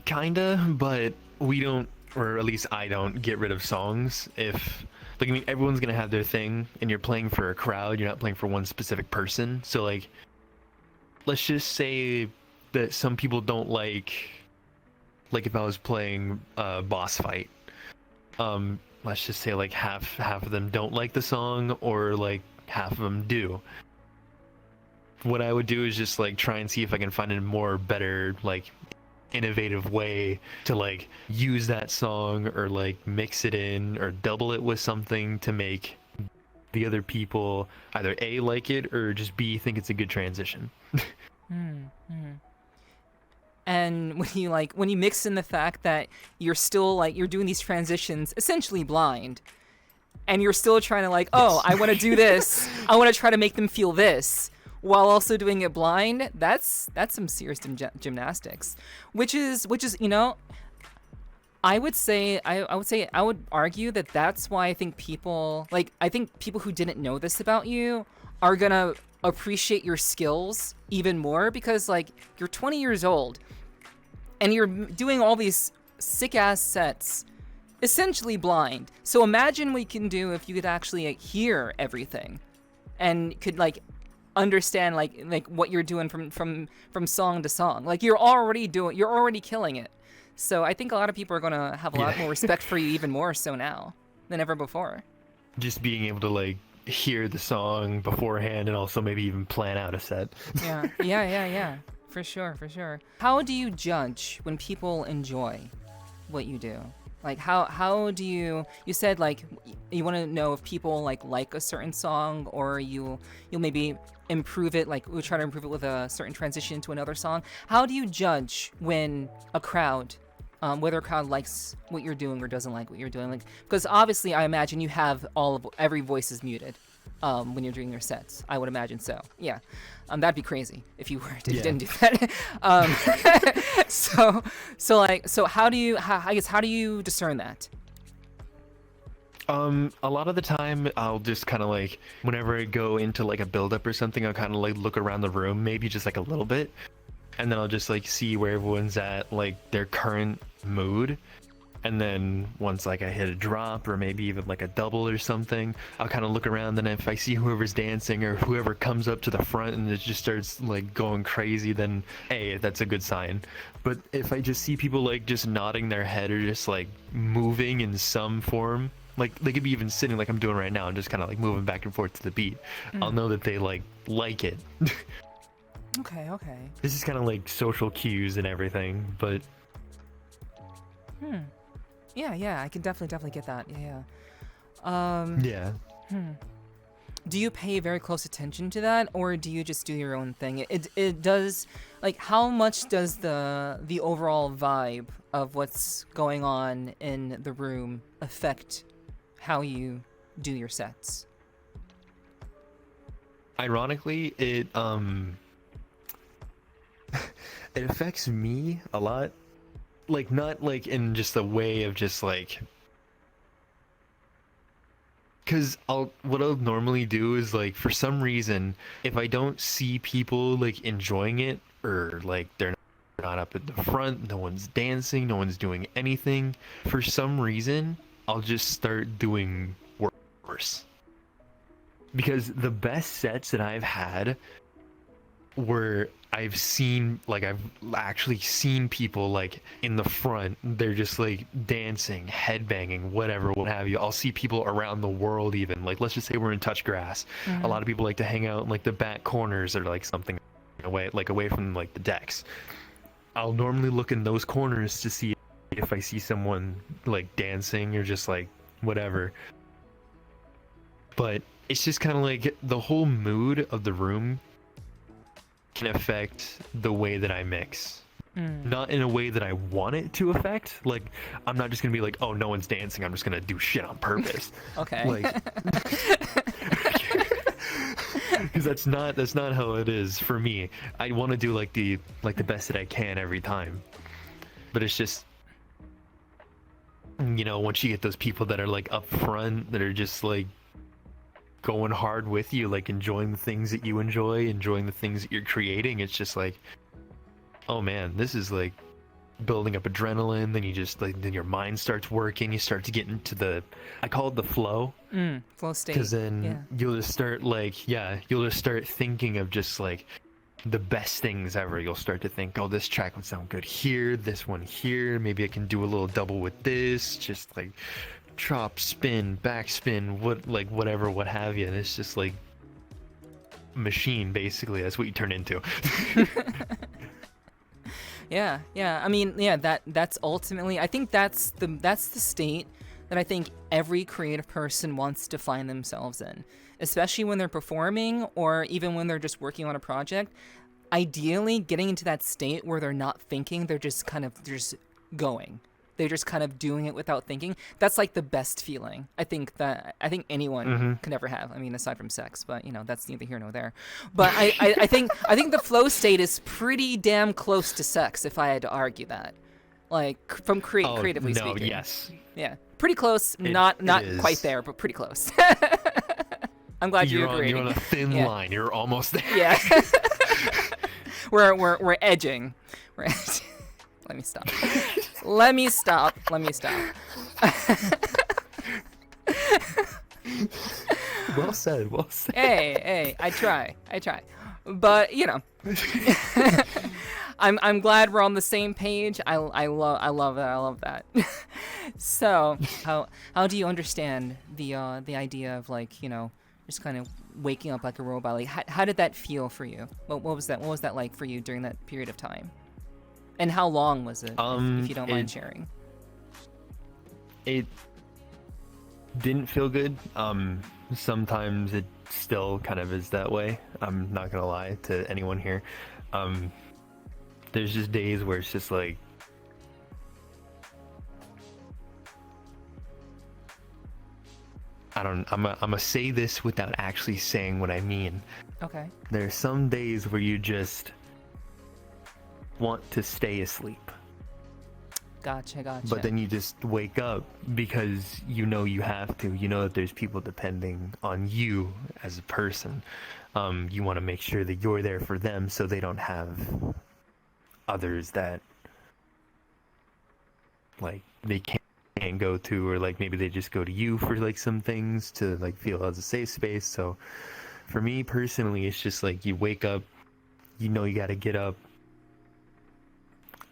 Kinda, but we don't, or at least I don't, get rid of songs. If, like, I mean, everyone's gonna have their thing, and you're playing for a crowd, you're not playing for one specific person. So, like, let's just say that some people don't like if I was playing a boss fight, let's just say like half of them don't like the song, or like half of them do. What I would do is just like try and see if I can find a more better, like, innovative way to like use that song, or like mix it in or double it with something to make the other people either A, like it, or just B, think it's a good transition. And when you mix in the fact that you're still like you're doing these transitions essentially blind, and you're still trying to like, oh, I want to do this, I want to try to make them feel this, while also doing it blind, that's some serious gymnastics, which is I would argue that that's why I think people who didn't know this about you are gonna appreciate your skills even more, because like you're 20 years old and you're doing all these sick ass sets essentially blind. So imagine what you can do if you could actually like, hear everything and could like understand like what you're doing from song to song. Like you're already killing it. So I think a lot of people are gonna have a lot more respect for you, even more so now than ever before. Just being able to like hear the song beforehand, and also maybe even plan out a set. Yeah. For sure. How do you judge when people enjoy what you do? Like how do you said like you want to know if people like a certain song, or you'll maybe improve it, like we'll try to improve it with a certain transition to another song. How do you judge when a crowd, whether a crowd likes what you're doing or doesn't like what you're doing? Like, because obviously I imagine you have every voice is muted when you're doing your sets. I would imagine so. Yeah. That'd be crazy if you didn't do that. So how do you discern that? A lot of the time I'll just kind of like, whenever I go into like a build-up or something, I'll kind of like look around the room, maybe just like a little bit, and then I'll just like see where everyone's at, like their current mood. And then once like I hit a drop, or maybe even like a double or something, I'll kind of look around, and if I see whoever's dancing or whoever comes up to the front and it just starts like going crazy, then hey, that's a good sign. But if I just see people like just nodding their head or just like moving in some form, like they could be even sitting like I'm doing right now and just kind of like moving back and forth to the beat, I'll know that they like it. Okay. This is kind of like social cues and everything, but Yeah, I can definitely get that. Yeah. Yeah. Do you pay very close attention to that, or do you just do your own thing? It does, like, how much does the overall vibe of what's going on in the room affect how you do your sets? Ironically, it it affects me a lot. Like, not like in just a way of just like, because what I'll normally do is like, for some reason, if I don't see people like enjoying it, or like they're not up at the front, no one's dancing, no one's doing anything, for some reason I'll just start doing worse. Because the best sets that I've had where I've actually seen people like in the front, they're just like dancing, headbanging, whatever, what have you. I'll see people around the world, even like, let's just say we're in touch grass. A lot of people like to hang out in like the back corners or like something away from like the decks. I'll normally look in those corners to see if I see someone like dancing or just like whatever. But it's just kind of like the whole mood of the room can affect the way that I mix. Not in a way that I want it to affect. Like, I'm not just gonna be like, oh, no one's dancing, I'm just gonna do shit on purpose. Okay. Like, because that's not how it is for me. I want to do like the best that I can every time, but it's just, you know, once you get those people that are like up front, that are just like going hard with you, like enjoying the things that you enjoy, enjoying the things that you're creating, it's just like, oh man, this is like building up adrenaline. Then you just like, then your mind starts working, you start to get into the, I call it the flow. Flow state. Because then you'll just start like, you'll just start thinking of just like the best things ever. You'll start to think, oh, this track would sound good here, this one here, maybe I can do a little double with this, just like chop, spin, backspin, whatever, what have you. And it's just like machine, basically. That's what you turn into. Yeah. I mean, that's ultimately, I think that's the state that I think every creative person wants to find themselves in, especially when they're performing or even when they're just working on a project. Ideally, getting into that state where they're not thinking, they're just going. They're just kind of doing it without thinking. That's like the best feeling I think anyone can ever have. I mean, aside from sex, but you know, that's neither here nor there. But I think the flow state is pretty damn close to sex, if I had to argue that. Like from creatively speaking. Yes. Yeah, pretty close. Not quite there, but pretty close. I'm glad you agree. You're on a thin line. You're almost there. Yeah. we're edging. We're edging. Let me stop. Well said. Hey, I try. But, you know. I'm glad we're on the same page. I love that. So, how do you understand the idea of, like, you know, just kind of waking up like a robot? Like, how did that feel for you? What was that like for you during that period of time? And how long was it, if you don't mind sharing? It didn't feel good. Sometimes it still kind of is that way. I'm not gonna lie to anyone here. There's just days where it's just like, I'm gonna say this without actually saying what I mean. Okay. There's some days where you just want to stay asleep. Gotcha. But then you just wake up because you know you have to. You know that there's people depending on you as a person. You want to make sure that you're there for them so they don't have others that like they can't go to, or like maybe they just go to you for like some things to like feel as a safe space. So for me personally, it's just like you wake up, you know you got to get up.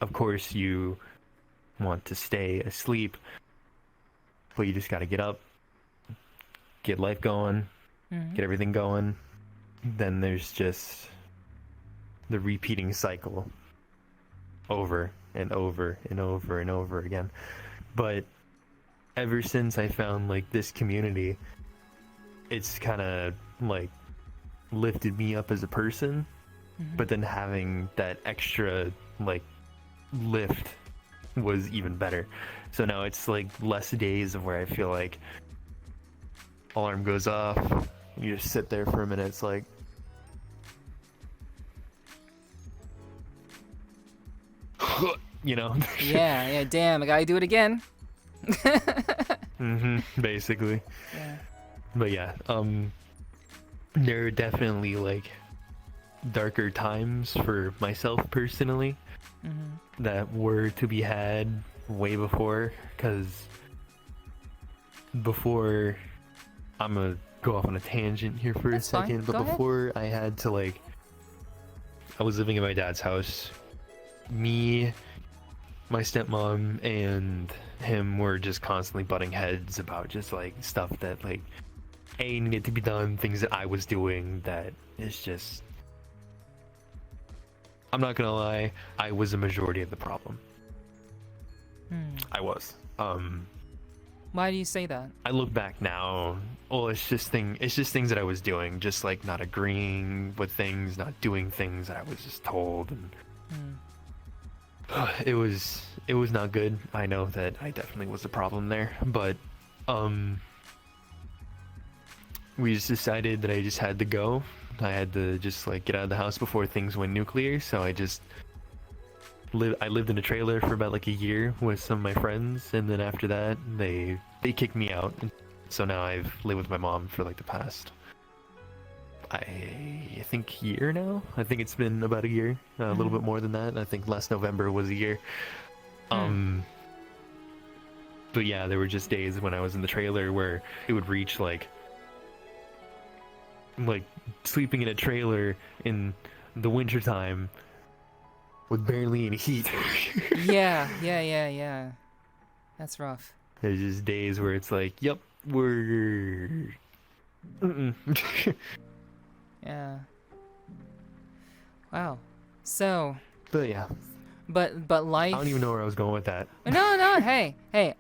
Of course you want to stay asleep, but you just got to get up, get life going, get everything going. Then there's just the repeating cycle over and over and over and over again. But ever since I found like this community, it's kind of like lifted me up as a person, but then having that extra like lift was even better. So now it's like less days of where I feel like alarm goes off, you just sit there for a minute, it's like, you know. yeah, damn, I gotta do it again. Basically. Yeah. But yeah, there are definitely like darker times for myself personally that were to be had way before, because before, I'm gonna go off on a tangent here for a second, but before I had to like I was living in my dad's house. Me, my stepmom, and him were just constantly butting heads about just like stuff that like needed to be done, things that I was doing that is just, I'm not gonna lie, I was a majority of the problem. I was. Why do you say that? I look back now, well, it's just things that I was doing, just like not agreeing with things, not doing things that I was just told, and it was not good. I know that I definitely was a problem there, but we just decided that I just had to go. I had to just like get out of the house before things went nuclear, so I lived in a trailer for about like a year with some of my friends, and then after that they kicked me out, and so now I've lived with my mom for like the past I think year now. I think it's been about a year, a little bit more than that. I think last November was a year. But yeah, there were just days when I was in the trailer where it would reach like sleeping in a trailer in the winter time with barely any heat. Yeah. That's rough. There's just days where it's like, yep, we're Yeah. Wow. So. But yeah. But life. I don't even know where I was going with that. No. Hey.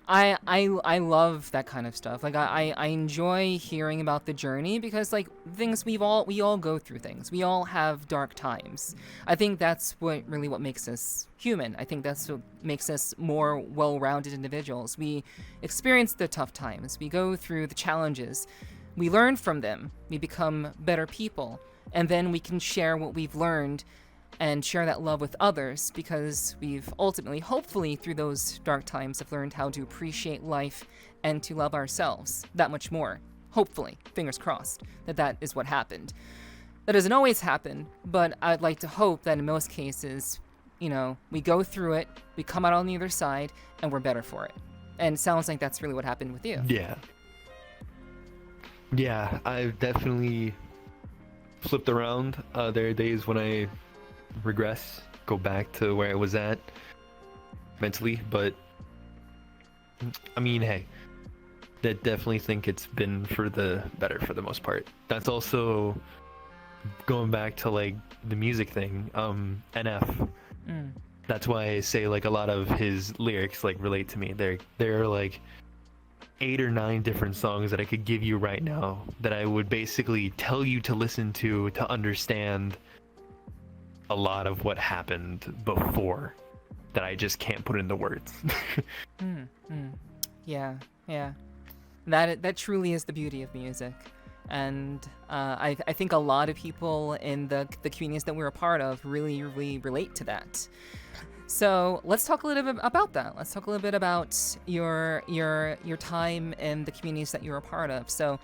I love that kind of stuff. Like I enjoy hearing about the journey, because like things we all go through things. We all have dark times. I think that's what makes us human. I think that's what makes us more well-rounded individuals. We experience the tough times. We go through the challenges. We learn from them. We become better people, and then we can share what we've learned and share that love with others, because we've ultimately, hopefully, through those dark times, have learned how to appreciate life and to love ourselves that much more. Hopefully, fingers crossed, that is what happened. That doesn't always happen, but I'd like to hope that in most cases, we go through it, we come out on the other side, and we're better for it. And it sounds like that's really what happened with you. Yeah, I've definitely flipped around. There are days when I regress, go back to where I was at mentally, but I mean, hey, I definitely think it's been for the better for the most part. That's also going back to like the music thing, NF. That's why I say like a lot of his lyrics like relate to me. There are like 8 or 9 different songs that I could give you right now that I would basically tell you to listen to understand a lot of what happened before, that I just can't put into words. Yeah. That truly is the beauty of music. And I think a lot of people in the communities that we're a part of really relate to that. So let's talk a little bit about that. Let's talk a little bit about your time in the communities that you're a part of. So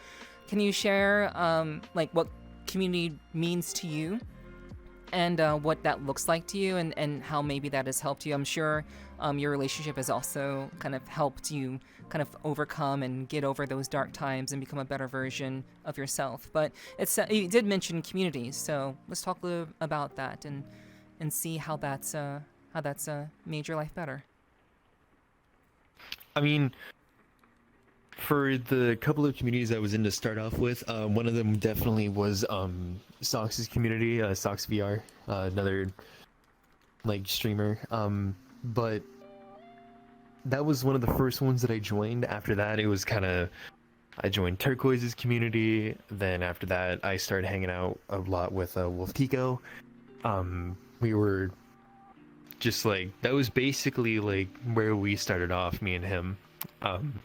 can you share like what community means to you, and what that looks like to you, and how maybe that has helped you? I'm sure your relationship has also kind of helped you kind of overcome and get over those dark times and become a better version of yourself. But you did mention communities, so let's talk a little about that and see how that's made your life better. I mean, for the couple of communities I was in to start off with, one of them definitely was Sokkz's community, SokkzVR, another like streamer. But that was one of the first ones that I joined. After that, it was I joined Terkoiz's community. Then after that, I started hanging out a lot with Wolf Tico. We were just like, that was basically like where we started off, me and him.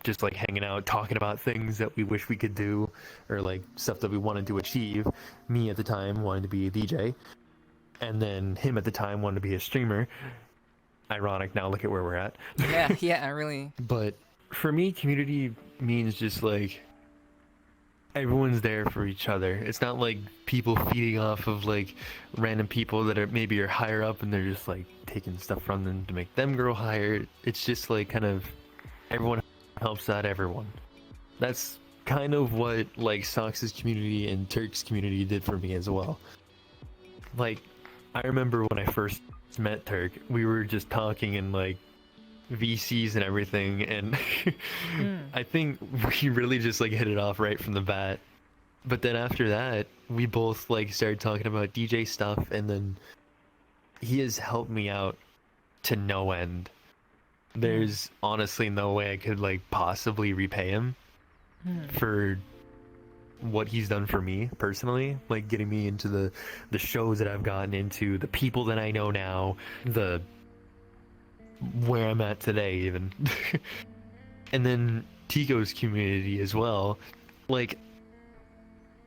Just like hanging out, talking about things that we wish we could do, or like stuff that we wanted to achieve. Me at the time wanted to be a DJ, and then him at the time wanted to be a streamer. Ironic, now look at where we're at. Yeah, really. But for me, community means just like everyone's there for each other. It's not like people feeding off of like random people that are maybe are higher up and they're just like taking stuff from them to make them grow higher. It's just like kind of everyone helps out everyone. That's kind of what like Sokkz's community and Turk's community did for me as well. Like, I remember when I first met Turk, we were just talking in like VCs and everything, and I think we really just like hit it off right from the bat. But then after that, we both like started talking about DJ stuff, and then he has helped me out to no end. There's honestly no way I could like possibly repay him for what he's done for me personally, like getting me into the shows that I've gotten into, the people that I know now, the where I'm at today even. And then Tico's community as well. Like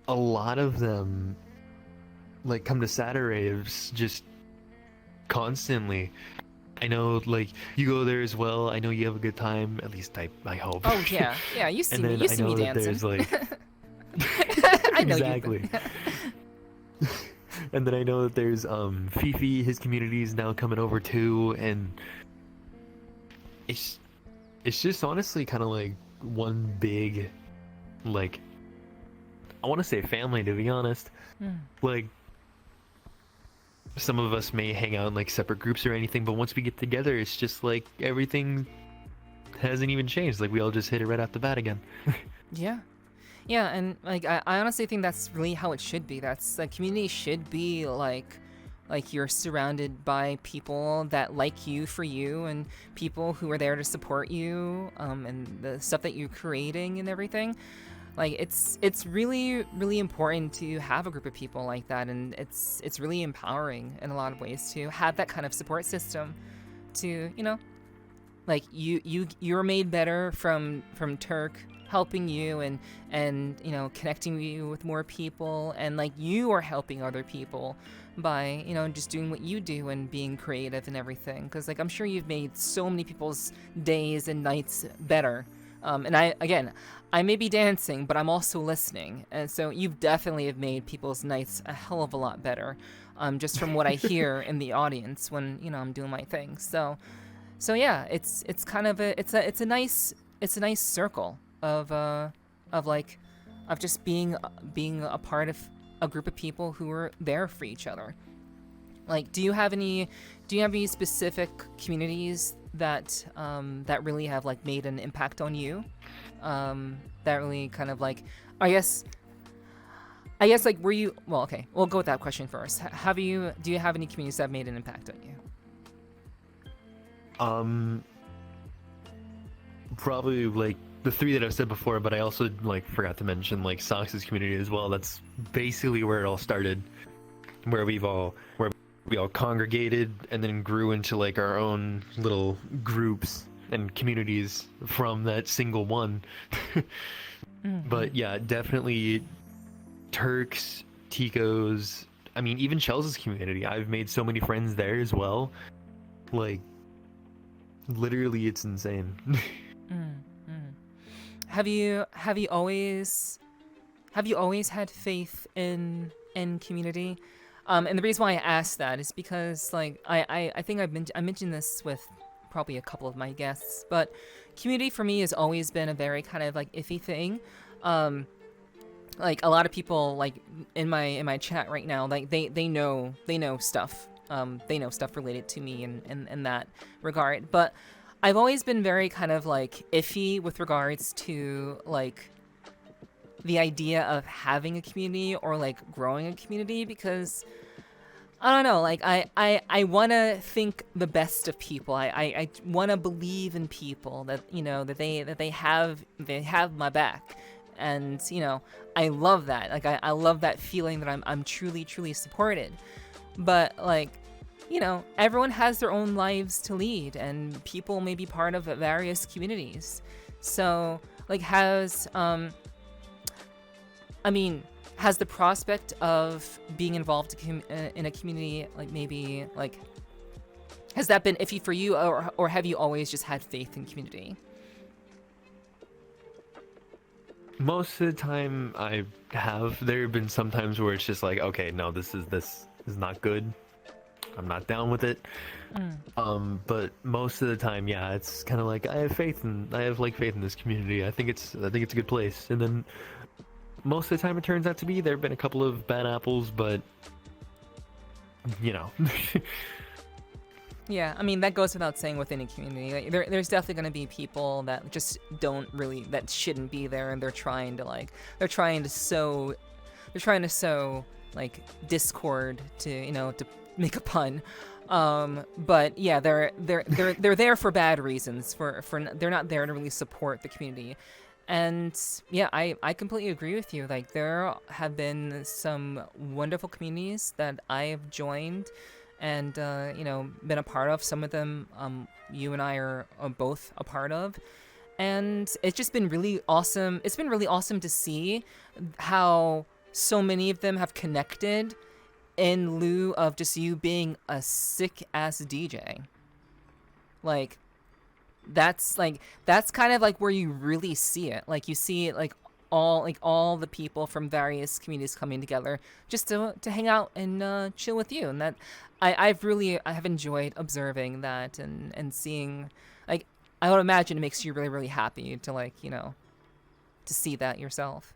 a lot of them like come to Sataraves just constantly. I know, like, you go there as well. I know you have a good time. At least I hope. Oh yeah, yeah. You see me. You see me dancing. There's like, I know exactly. And then I know that there's Fifi. His community is now coming over too, and it's just honestly kind of like one big, like, I want to say family, to be honest. Like, some of us may hang out in like separate groups or anything, but once we get together, it's just like everything hasn't even changed. Like we all just hit it right off the bat again. Yeah, and like I honestly think that's really how it should be. That's like community should be like you're surrounded by people that like you for you, and people who are there to support you, and the stuff that you're creating and everything. Like it's really, really important to have a group of people like that, and it's really empowering in a lot of ways to have that kind of support system. To, you know, like you're made better from Turk helping you and you know, connecting you with more people, and like you are helping other people by, you know, just doing what you do and being creative and everything. Because like I'm sure you've made so many people's days and nights better. And I may be dancing, but I'm also listening. And so you've definitely have made people's nights a hell of a lot better, just from what I hear in the audience when, you know, I'm doing my thing. So yeah, it's kind of it's a nice circle of just being a part of a group of people who are there for each other. Like, do you have any specific communities that really have like made an impact on you, that really kind of like, I guess like, were you, well, okay, we'll go with that question first. Do you have any communities that have made an impact on you? Probably like the three that I've said before, but I also like forgot to mention like Sokkz's community as well. That's basically where it all started, where we all congregated and then grew into like our own little groups and communities from that single one. But yeah, definitely Turk's, Tico's, I mean even Chels's community. I've made so many friends there as well. Like literally it's insane. Have you always had faith in community? And the reason why I asked that is because, like, I think I mentioned this with probably a couple of my guests, but community for me has always been a very kind of like iffy thing. Like a lot of people like in my chat right now, like they know stuff. They know stuff related to me in that regard. But I've always been very kind of like iffy with regards to like the idea of having a community or like growing a community, because I don't know, like I want to think the best of people. I want to believe in people that, you know, that they have my back, and you know, I love that. Like I love that feeling that I'm truly supported. But like, you know, everyone has their own lives to lead, and people may be part of various communities. So like has the prospect of being involved in a community, like maybe like, has that been iffy for you, or have you always just had faith in community? Most of the time I have. There have been some times where it's just like, okay, no, this is not good. I'm not down with it. But most of the time, yeah, it's kind of like I have faith in this community. I think it's a good place. And then most of the time it turns out to be, there have been a couple of bad apples, but you know. Yeah, I mean, that goes without saying with any community. Like, there's definitely going to be people that just that shouldn't be there, and they're trying to sow like discord to make a pun. But yeah, they're there for bad reasons. They're not there to really support the community. And yeah, I completely agree with you. Like, there have been some wonderful communities that I have joined and been a part of. Some of them you and I are both a part of, and it's just been really awesome. It's been really awesome to see how so many of them have connected in lieu of just you being a sick ass DJ. Like, that's kind of like where you really see it. Like, you see it like all the people from various communities coming together just to hang out and chill with you. And that I have enjoyed observing that and seeing, like, I would imagine it makes you really, really happy to to see that yourself.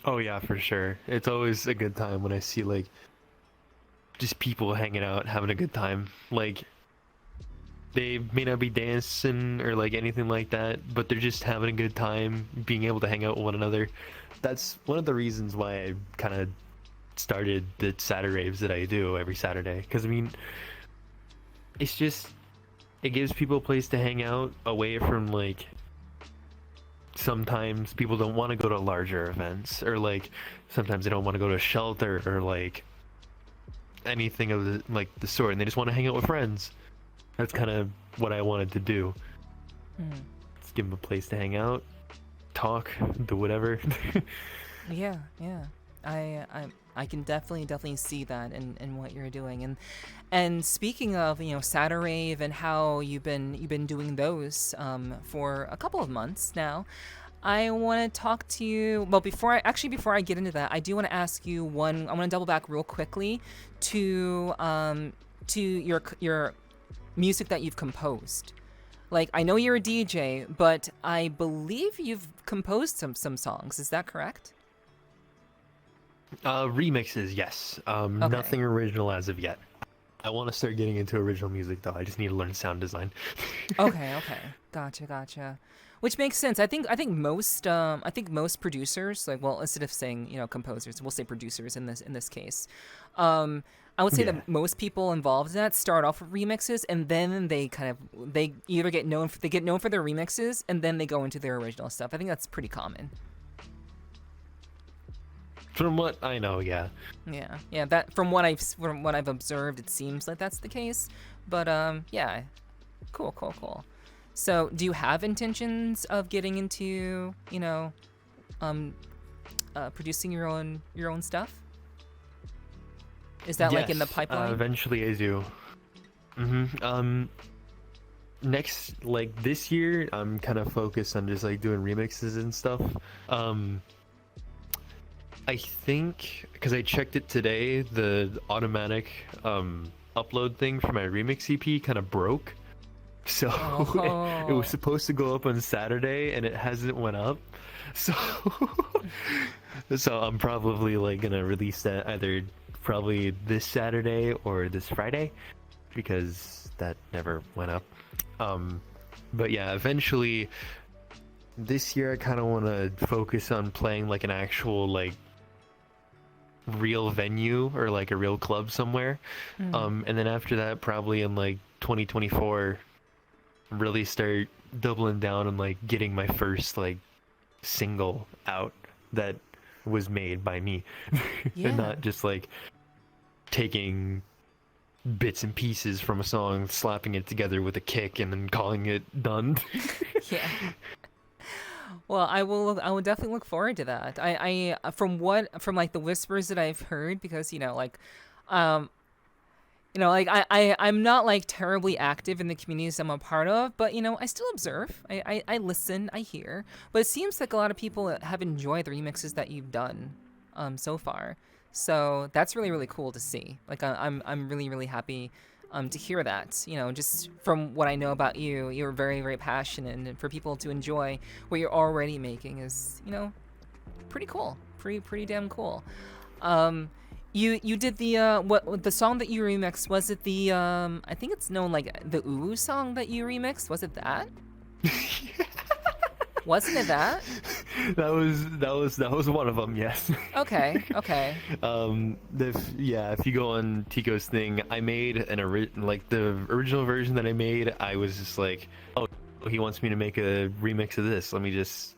Oh yeah, for sure. It's always a good time when I see like just people hanging out, having a good time. Like, they may not be dancing or like anything like that, but they're just having a good time, being able to hang out with one another. That's one of the reasons why I kind of started the Saturdays that I do every Saturday. Because I mean, it gives people a place to hang out away from, like, sometimes people don't want to go to larger events, or like sometimes they don't want to go to a shelter or like anything of the sort, and they just want to hang out with friends. That's kind of what I wanted to do. Just give them a place to hang out, talk, do whatever. Yeah. I can definitely see that in what you're doing. And speaking of Saturave and how you've been doing those for a couple of months now, I want to talk to you. Well, before I get into that, I do want to ask you one. I want to double back real quickly to your music that you've composed. Like, I know you're a DJ, but I believe you've composed some songs. Is that correct? Remixes, yes. Okay. Nothing original as of yet. I want to start getting into original music though. I just need to learn sound design. Okay. Gotcha. Which makes sense. I think most producers, like, well, instead of saying composers, we'll say producers in this case. I would say that most people involved in that start off with remixes, and then they either get known for their remixes, and then they go into their original stuff. I think that's pretty common. From what I know, yeah. Yeah. That from what I've observed, it seems like that's the case. But yeah, cool. So, do you have intentions of getting into producing your own stuff? Is that like in the pipeline? Eventually I do. Next, like this year, I'm kind of focused on just like doing remixes and stuff. I think, because I checked it today, the automatic upload thing for my remix EP kind of broke. So it was supposed to go up on Saturday and it hasn't went up. So I'm probably like gonna release that either probably this Saturday or this Friday, because that never went up. But yeah, eventually this year I kind of want to focus on playing like an actual like real venue or like a real club somewhere. And then after that, probably in like 2024, really start doubling down on like getting my first like single out that was made by me. And not just like taking bits and pieces from a song, slapping it together with a kick and then calling it done. Yeah. Well, I will definitely look forward to that. I from like the whispers that I've heard, because I'm not like terribly active in the communities I'm a part of, but I still observe. I listen, I hear. But it seems like a lot of people have enjoyed the remixes that you've done so far. So that's really, really cool to see. Like, I'm really, really happy to hear that. Just from what I know about you, you're very, very passionate, and for people to enjoy what you're already making is, pretty cool. Pretty damn cool. You did the what the song that you remixed? Was it the I think it's known like the Ooh song that you remixed? Was it that? Wasn't it that? That was one of them. Yes. Okay. If you go on Tico's thing, I made like the original version that I made. I was just like, oh, he wants me to make a remix of this. Let me just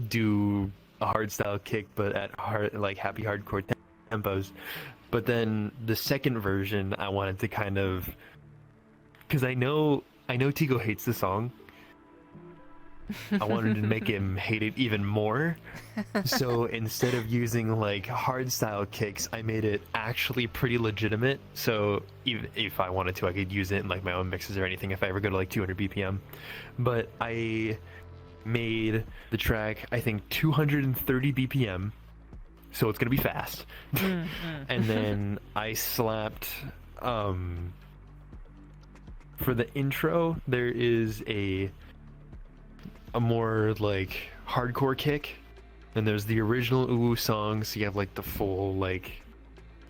do a hard style kick, but at happy hardcore tempos. But then the second version, I wanted to kind of, because I know Tico hates the song. I wanted to make him hate it even more. So instead of using like hard style kicks, I made it actually pretty legitimate. So even if I wanted to, I could use it in like my own mixes or anything if I ever go to like 200 BPM. But I made the track, I think 230 BPM. So it's gonna be fast. And then I slapped for the intro, there is a more like hardcore kick, and there's the original Ooh song, so you have like the full like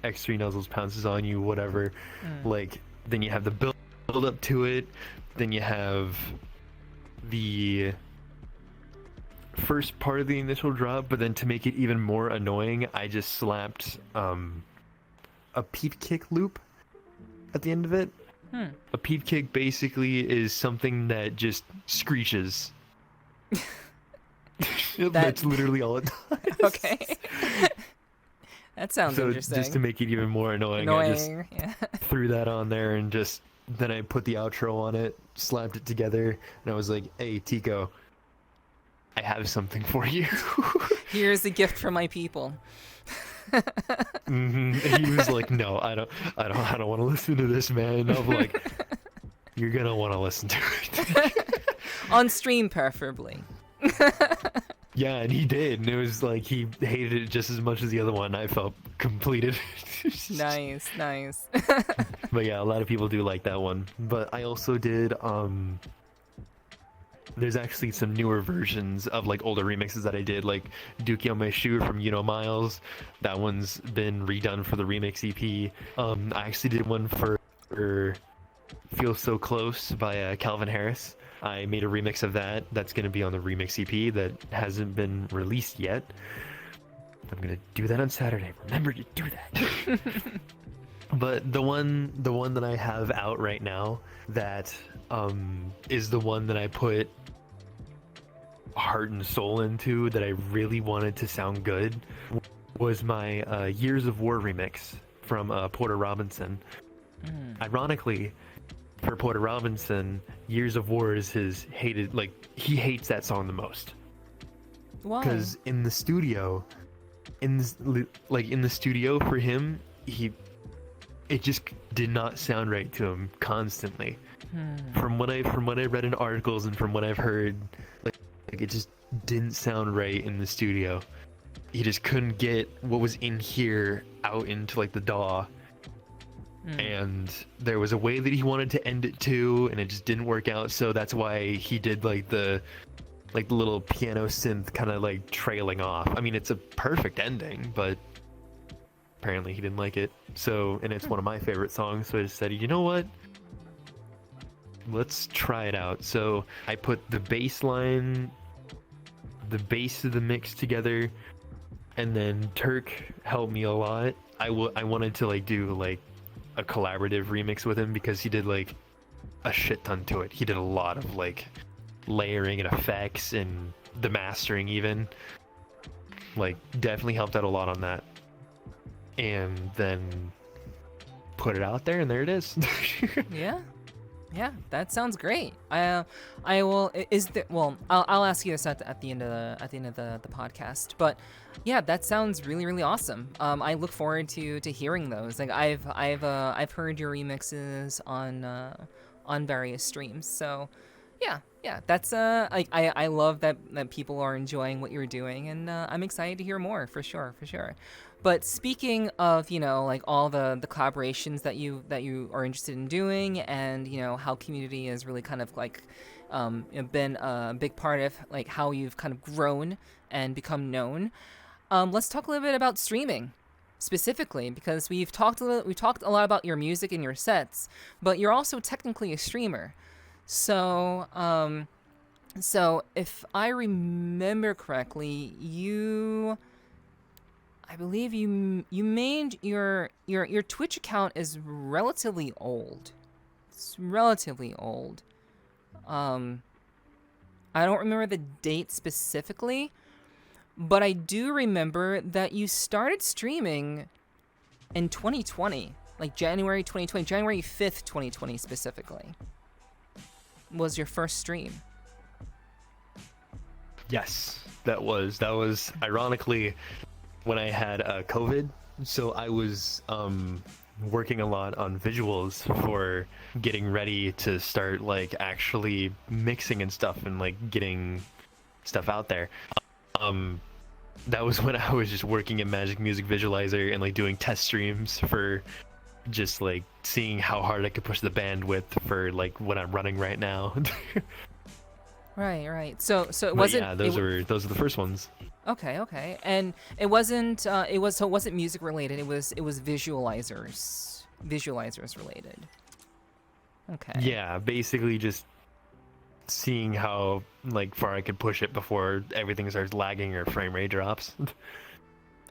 X3 nuzzles pounces on you, whatever. Like then you have the build up to it, then you have the first part of the initial drop, but then to make it even more annoying, I just slapped a peep kick loop at the end of it. A peep kick basically is something that just screeches. That's literally all it does. Okay. That sounds interesting. Just to make it even more annoying. I just threw that on there, and just then I put the outro on it, slapped it together, and I was like, hey Tico, I have something for you. Here's a gift from my people. And he was like, no, I don't want to listen to this, man. I'm like, you're gonna want to listen to it. On stream, preferably. Yeah, and he did, and it was like he hated it just as much as the other one. I felt completed. Nice. But yeah, a lot of people do like that one. But I also did there's actually some newer versions of like older remixes that I did, like Dookie on My Shoe from Miles. That one's been redone for the remix EP. I actually did one for Feel So Close by Calvin Harris. I made a remix of that. That's going to be on the remix EP that hasn't been released yet. I'm going to do that on Saturday. Remember to do that. But the one that I have out right now that is the one that I put heart and soul into, that I really wanted to sound good, was my Years of War remix from Porter Robinson. Ironically, for Porter Robinson, Years of War is his hated, like, he hates that song the most. Why? Because in the studio for him, it just did not sound right to him constantly. From what I read in articles and from what I've heard, like it just didn't sound right in the studio. He just couldn't get what was in here out into like the DAW. And there was a way that he wanted to end it too, and it just didn't work out. So that's why he did like the little piano synth kind of like trailing off. I mean, it's a perfect ending, but apparently he didn't like it. So, and it's one of my favorite songs, so I just said, you know what? Let's try it out. So I put the bass line, the bass of the mix together, and then Turk helped me a lot. I wanted to like do like a collaborative remix with him because he did like a shit ton to it. He did a lot of like layering and effects and the mastering even. Like definitely helped out a lot on that. And then put it out there, and there it is. Yeah, that sounds great. I will. Is there? Well, I'll ask you this at the end of the podcast. But yeah, that sounds really awesome. I look forward to hearing those. Like I've heard your remixes on various streams. So yeah, that's I love that people are enjoying what you're doing, and I'm excited to hear more for sure. But speaking of, like all the collaborations that you are interested in doing, and how community has really kind of like been a big part of like how you've kind of grown and become known. Let's talk a little bit about streaming. specifically, because we've talked a lot about your music and your sets, but you're also technically a streamer. So so if I remember correctly, I believe you made your Twitch account is relatively old. It's relatively old. I don't remember the date specifically, but I do remember that you started streaming in 2020, like January 2020, January 5th, 2020 specifically, was your first stream. Yes, that was ironically when I had COVID, so I was working a lot on visuals for getting ready to start like actually mixing and stuff and like getting stuff out there. That was when I was just working in Magic Music Visualizer and like doing test streams for just like seeing how hard I could push the bandwidth for like what I'm running right now. Right. So it wasn't. Yeah, those are the first ones. Okay. And it wasn't. It wasn't music related. It was visualizers related. Okay. Yeah, basically just seeing how like far I could push it before everything starts lagging or frame rate drops.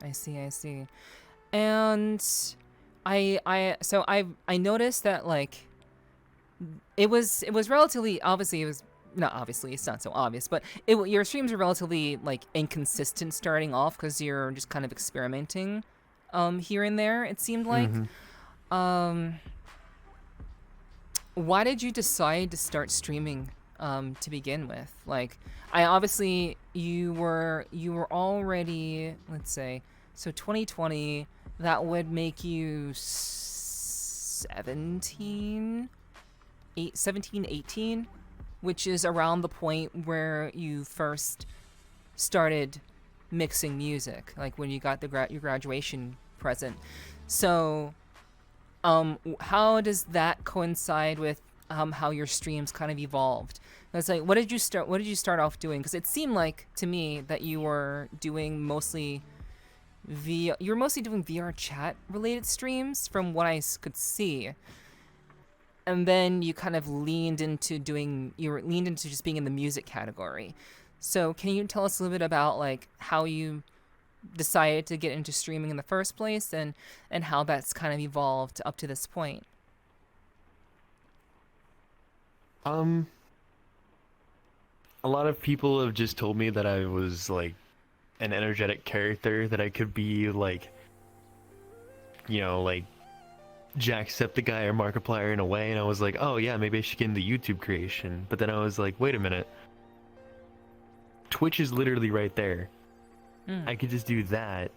I see. And I noticed that like it was relatively obviously it was. Not obviously, it's not so obvious, but your streams are relatively like inconsistent starting off because you're just kind of experimenting here and there, it seemed like. Why did you decide to start streaming to begin with? Like, you were already, let's say, so 2020, that would make you 17, 18, which is around the point where you first started mixing music, like when you got your graduation present. So, how does that coincide with how your streams kind of evolved? It's like, what did you start off doing? Because it seemed like to me that you were doing mostly doing VRChat related streams from what I could see. And then you kind of leaned into just being in the music category. So can you tell us a little bit about like how you decided to get into streaming in the first place and how that's kind of evolved up to this point? A lot of people have just told me that I was like an energetic character, that I could be like, you know, like Jacksepticeye or Markiplier in a way, and I was like, oh yeah, maybe I should get into YouTube creation. But then I was like, wait a minute, Twitch is literally right there. I could just do that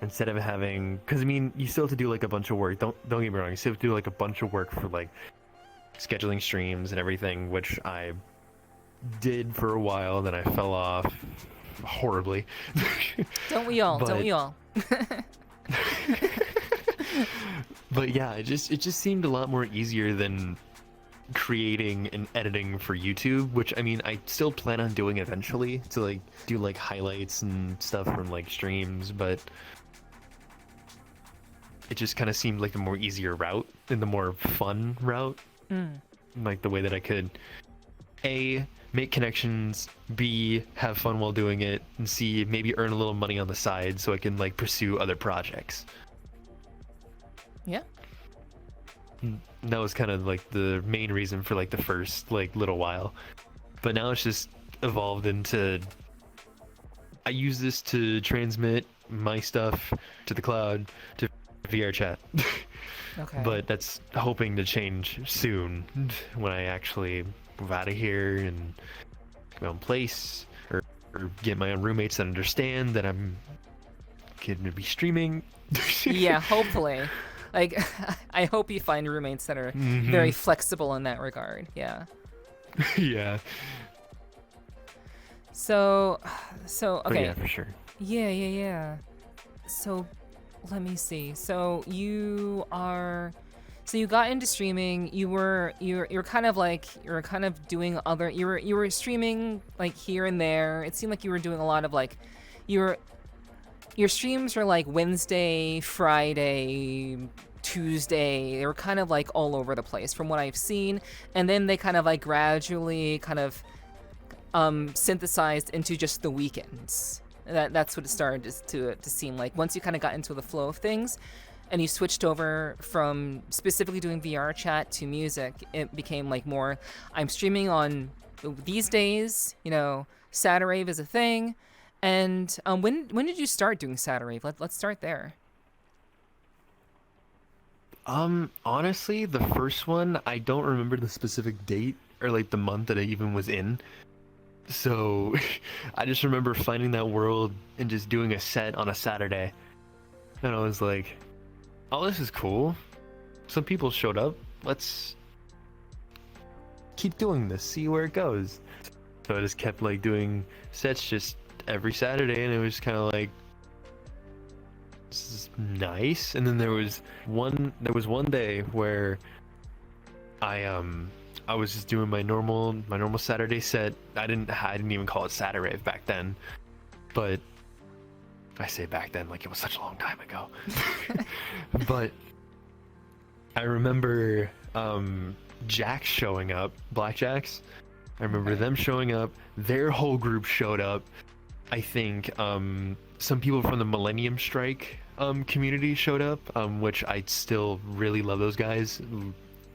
instead of having, because I mean, you still have to do like a bunch of work. Don't get me wrong, you still have to do like a bunch of work for like scheduling streams and everything, which I did for a while, then I fell off horribly. Don't we all? But yeah, it just seemed a lot more easier than creating and editing for YouTube, which I mean I still plan on doing eventually, to like do like highlights and stuff from like streams, but it just kind of seemed like the more easier route and the more fun route. Like the way that I could A, make connections, B, have fun while doing it, and C, maybe earn a little money on the side so I can like pursue other projects. Yeah. That was kind of like the main reason for like the first like little while. But now it's just evolved into, I use this to transmit my stuff to the cloud, to VRChat. Okay. But that's hoping to change soon when I actually move out of here and get my own place, or get my own roommates that understand that I'm going to be streaming. Yeah, hopefully. Like, I hope you find roommates that are very flexible in that regard. Yeah. Yeah. So okay. But yeah, for sure. Yeah. So, let me see. So you got into streaming. You're kind of doing other. You were streaming like here and there. It seemed like you were doing a lot of like, your streams are like Wednesday, Friday, Tuesday. They were kind of like all over the place from what I've seen, and then they kind of like gradually kind of synthesized into just the weekends. That's what it started to seem like. Once you kind of got into the flow of things, and you switched over from specifically doing VR chat to music, it became like more, I'm streaming on these days, you know, Saturave is a thing. And when did you start doing Saturave? Let's start there. Honestly, the first one, I don't remember the specific date or like the month that it even was in. So I just remember finding that world and just doing a set on a Saturday. And I was like, oh, this is cool. Some people showed up. Let's keep doing this, see where it goes. So I just kept like doing sets just every Saturday, and it was kind of like, this is nice. And then there was one day where I was just doing my normal Saturday set. I didn't even call it Saturave back then, but I say back then like it was such a long time ago. But I remember Jacks showing up, Blackjacks. I remember them showing up. Their whole group showed up. I think some people from the Millennium Strike community showed up, which I still really love those guys.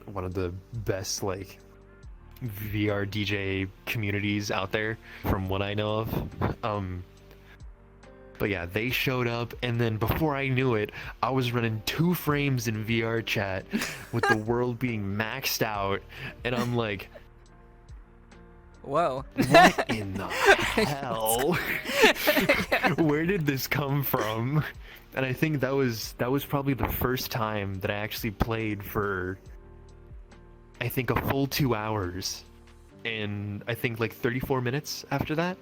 One of the best like VR DJ communities out there from what I know of. But yeah, they showed up, and then before I knew it, I was running 2 frames in VR chat with the world being maxed out, and I'm like, whoa, what in the hell? Where did this come from? And I think that was probably the first time that I actually played for, I think, a full 2 hours, and I think like 34 minutes after that.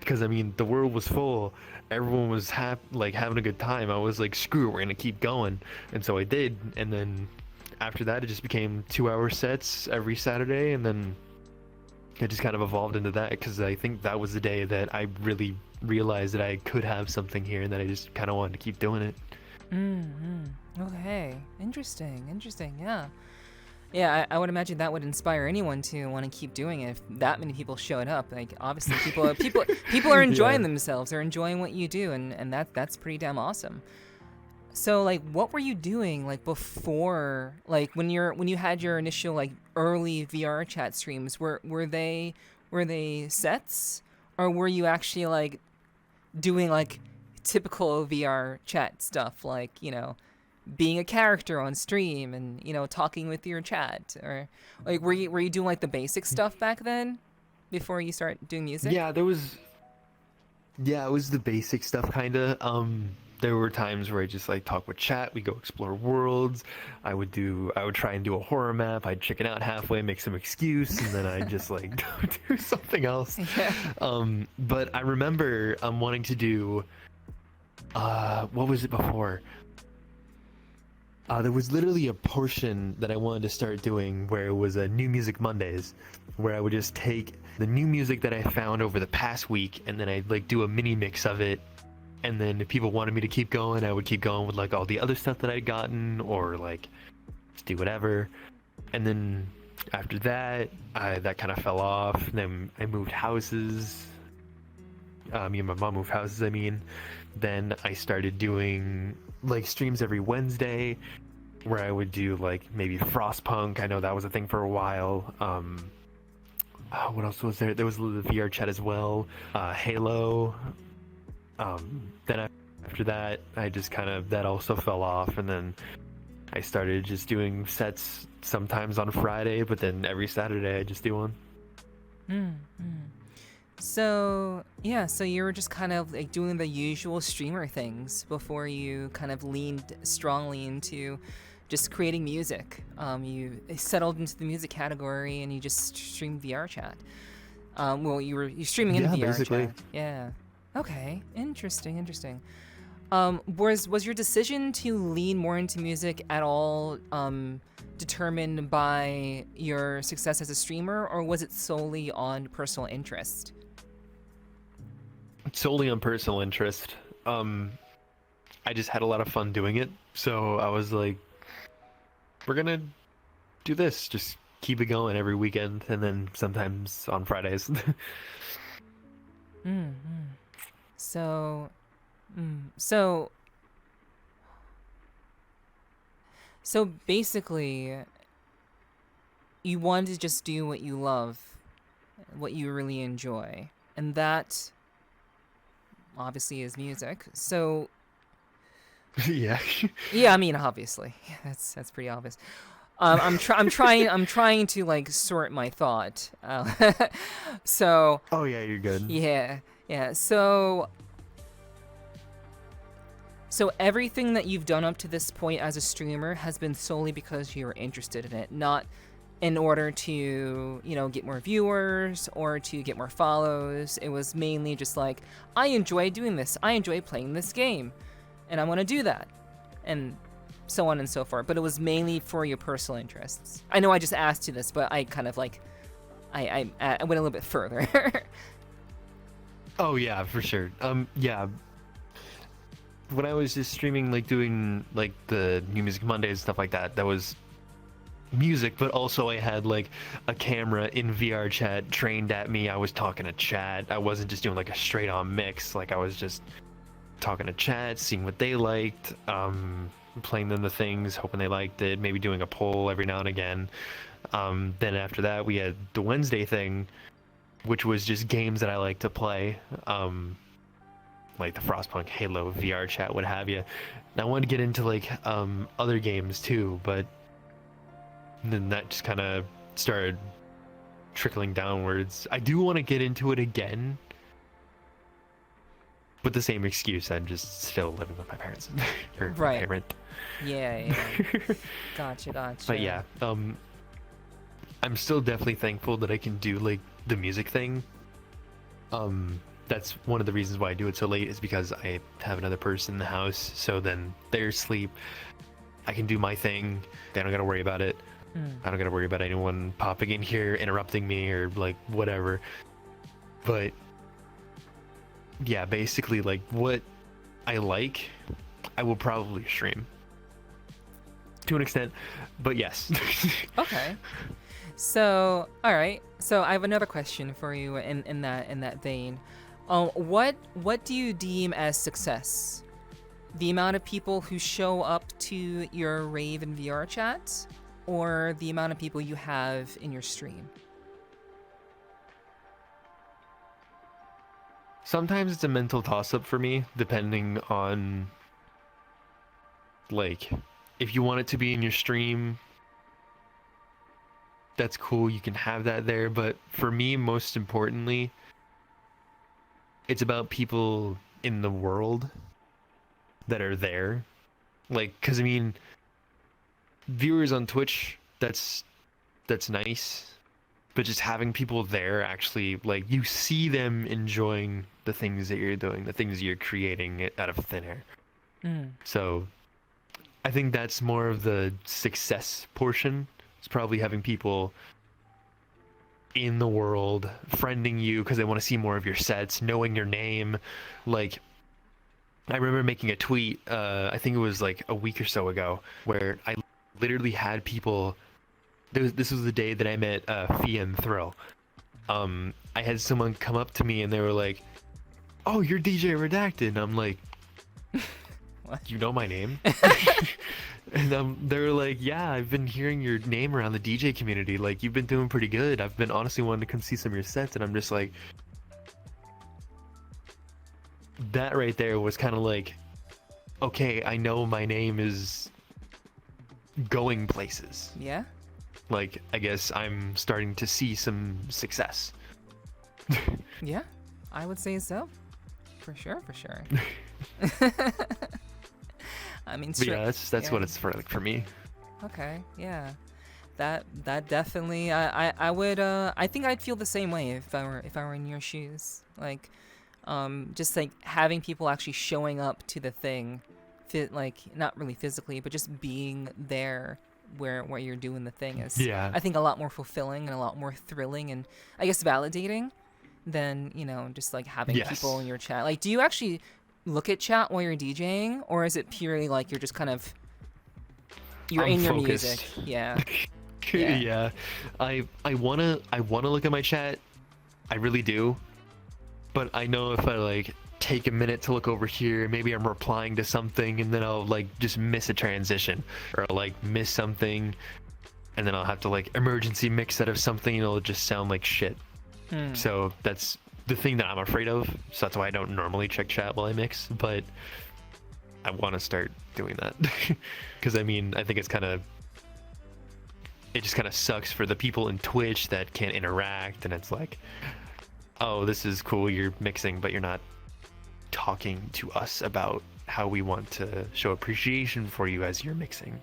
Because I mean, the world was full, everyone was having a good time. I was like, screw it, we're gonna keep going, and so I did. And then after that, it just became 2-hour sets every Saturday, and then it just kind of evolved into that, because I think that was the day that I really realized that I could have something here, and that I just kind of wanted to keep doing it. Okay, interesting, yeah. I would imagine that would inspire anyone to want to keep doing it if that many people showed up. Like, obviously people are enjoying themselves, they're enjoying what you do, and that's pretty damn awesome. So like, what were you doing like before, like when you had your initial like early VR chat streams? Were they sets, or were you actually like doing like typical VR chat stuff, like, you know, being a character on stream and, you know, talking with your chat? Or like, were you doing like the basic stuff back then before you start doing music? Yeah, it was the basic stuff kind of. There were times where I just like talk with chat, we go explore worlds. I would try and do a horror map, I'd chicken out halfway, make some excuse, and then I'd just like do something else. Yeah. But I remember wanting to do what was it before? There was literally a portion that I wanted to start doing where it was a New Music Mondays, where I would just take the new music that I found over the past week, and then I'd like do a mini mix of it. And then if people wanted me to keep going, I would keep going with like all the other stuff that I'd gotten, or like just do whatever. And then after that, that kind of fell off. Then I moved houses. Me and my mom moved houses, I mean. Then I started doing like streams every Wednesday, where I would do like maybe Frostpunk. I know that was a thing for a while. What else was there? There was the VR chat as well. Halo. Then after that, I just that also fell off, and then I started just doing sets sometimes on Friday, but then every Saturday I just do one. So yeah, so you were just kind of like doing the usual streamer things before you kind of leaned strongly into just creating music. You settled into the music category and you just streamed VR chat. Well, you're streaming in VR basically. chat. Yeah. Okay. Interesting. Was your decision to lean more into music at all determined by your success as a streamer, or was it solely on personal interest? Solely on personal interest. I just had a lot of fun doing it. So I was like, we're gonna do this. Just keep it going every weekend, and then sometimes on Fridays. Mm-hmm. So, so basically, you want to just do what you love, what you really enjoy, and that obviously is music. So, Yeah. yeah, I mean, obviously, that's pretty obvious. I'm trying to like sort my thought. So. Oh yeah, you're good. Yeah. So everything that you've done up to this point as a streamer has been solely because you were interested in it, not in order to, get more viewers or to get more follows. It was mainly just like, I enjoy doing this. I enjoy playing this game, and I want to do that, and so on and so forth. But it was mainly for your personal interests. I know I just asked you this, but I kind of like, I went a little bit further. Oh yeah, for sure. Yeah. When I was just streaming, like doing like the New Music Mondays and stuff like that, that was music, but also I had like a camera in VRChat trained at me. I was talking to chat. I wasn't just doing like a straight on mix. Like I was just talking to chat, seeing what they liked, playing them the things, hoping they liked it, maybe doing a poll every now and again. Then after that, we had the Wednesday thing, which was just games that I like to play, like the Frostpunk, Halo, VRChat, what have you. And I wanted to get into like other games too, but then that just kind of started trickling downwards. I do want to get into it again, with the same excuse. I'm just still living with my parents. Or right. my parent. Yeah. Gotcha. But yeah, I'm still definitely thankful that I can do like the music thing. That's one of the reasons why I do it so late, is because I have another person in the house, so then they're asleep. I can do my thing. They don't gotta worry about it. I don't gotta worry about anyone popping in here, interrupting me, or like whatever. But yeah, basically like what I like, I will probably stream to an extent, but yes. Okay. So, all right. So I have another question for you in that vein. What do you deem as success? The amount of people who show up to your rave and VR chat, or the amount of people you have in your stream? Sometimes it's a mental toss-up for me, depending on, like, if you want it to be in your stream, that's cool, you can have that there, but for me, most importantly, it's about people in the world that are there. Like, because, I mean, viewers on Twitch, that's nice, but just having people there actually, like, you see them enjoying the things that you're doing, the things you're creating out of thin air. So I think that's more of the success portion. It's probably having people in the world friending you because they want to see more of your sets, knowing your name. Like, I remember making a tweet, I think it was like a week or so ago, where I literally had people. This was the day that I met Fia and Thrill. I had someone come up to me and they were like, "Oh, you're DJ Redacted." And I'm like, What? "You know my name?" And they were like, "Yeah, I've been hearing your name around the DJ community. Like, you've been doing pretty good. I've been honestly wanting to come see some of your sets." And I'm just like, that right there was kind of like, okay, I know my name is going places. Yeah? Like, I guess I'm starting to see some success. Yeah, I would say so. For sure. I mean, but yeah, that's what it's for, like, for me. Okay, yeah. That definitely, I would, I think I'd feel the same way if I were in your shoes. Like, just like having people actually showing up to the thing, like not really physically, but just being there where you're doing the thing is, I think, a lot more fulfilling and a lot more thrilling and I guess validating than, just like having people in your chat. Like, do you actually look at chat while you're DJing, or is it purely like you're just kind of you're I'm in your focused. music? Yeah. Yeah. I wanna look at my chat. I really do. But I know if I like take a minute to look over here, maybe I'm replying to something and then I'll like just miss a transition, or I'll like miss something and then I'll have to like emergency mix out of something and it'll just sound like shit. So that's the thing that I'm afraid of. So that's why I don't normally check chat while I mix, but I want to start doing that. Because I mean, I think it just kind of sucks for the people in Twitch that can't interact, and it's like, oh, this is cool, you're mixing, but you're not talking to us about how we want to show appreciation for you as you're mixing.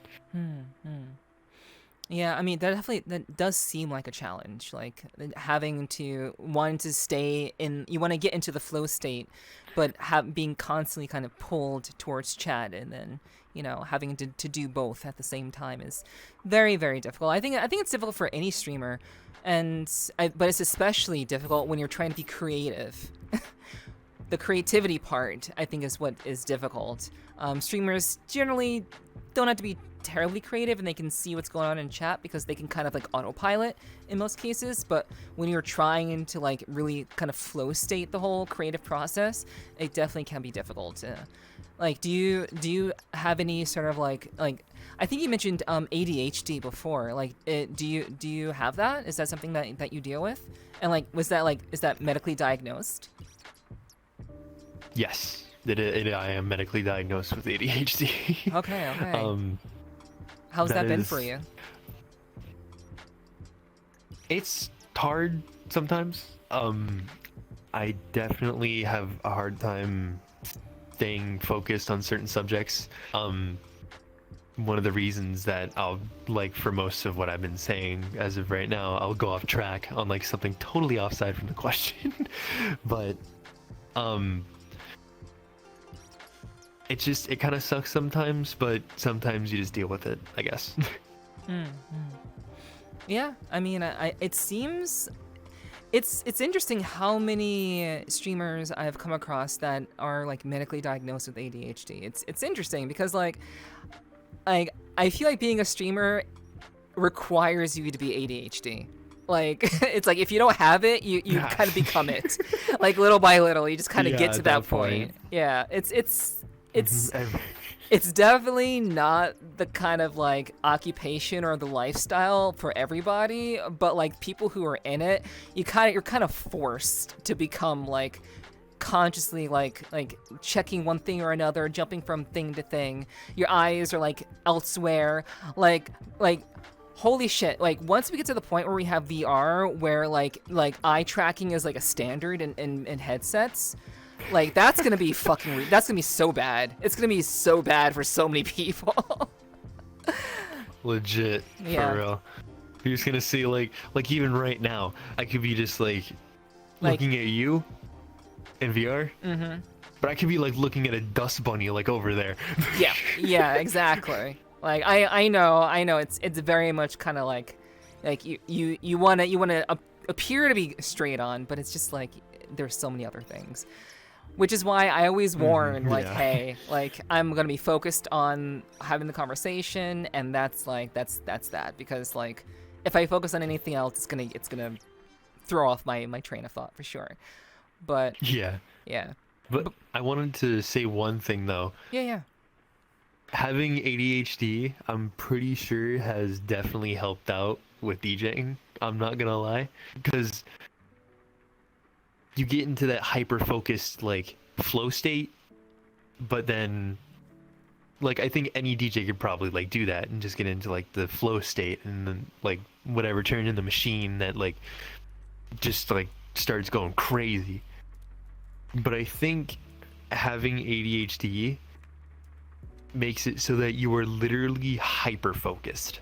Yeah, I mean, that does seem like a challenge, like having to want to stay in, you want to get into the flow state, but being constantly kind of pulled towards chat, and then, you know, having to do both at the same time is very, very difficult. I think it's difficult for any streamer, but it's especially difficult when you're trying to be creative. The creativity part, I think, is what is difficult. Streamers generally don't have to be terribly creative, and they can see what's going on in chat because they can kind of like autopilot in most cases. But when you're trying to like really kind of flow state the whole creative process, it definitely can be difficult. Like, do you have any sort of like I think you mentioned ADHD before. Like, do you have that? Is that something that you deal with? And like, is that medically diagnosed? Yes, I am medically diagnosed with ADHD. Okay. How's that been for you? It's hard sometimes. I definitely have a hard time staying focused on certain subjects. One of the reasons that I'll, like, for most of what I've been saying as of right now, I'll go off track on like something totally offside from the question. But it kind of sucks sometimes, but sometimes you just deal with it, I guess. Yeah, I mean, it seems it's interesting how many streamers I've come across that are like medically diagnosed with ADHD. It's interesting because like I feel like being a streamer requires you to be ADHD. Like, it's like if you don't have it, you kind of become it. Like, little by little, you just kind of get to that point. Yeah, it's definitely not the kind of like occupation or the lifestyle for everybody, but like people who are in it, you're kind of forced to become like consciously like checking one thing or another, jumping from thing to thing. Your eyes are like elsewhere, like holy shit. Like, once we get to the point where we have VR where like eye tracking is like a standard in headsets, like, that's gonna be that's gonna be so bad. It's gonna be so bad for so many people. Legit, for real. You're just gonna see like even right now, I could be just like looking at you in VR, but I could be like looking at a dust bunny like over there. yeah, exactly. Like, I know it's very much kind of like you wanna appear to be straight on, but it's just like there's so many other things. Which is why I always warn, like, hey, like, I'm gonna be focused on having the conversation, and that's that. Because like, if I focus on anything else, it's gonna throw off my train of thought for sure. But yeah. But I wanted to say one thing though. Yeah. Having ADHD, I'm pretty sure has definitely helped out with DJing. I'm not gonna lie, because you get into that hyper-focused, like, flow state, but then, like, I think any DJ could probably, like, do that and just get into, like, the flow state and then, like, whatever, turn in the machine that, like, just, like, starts going crazy. But I think having ADHD makes it so that you are literally hyper-focused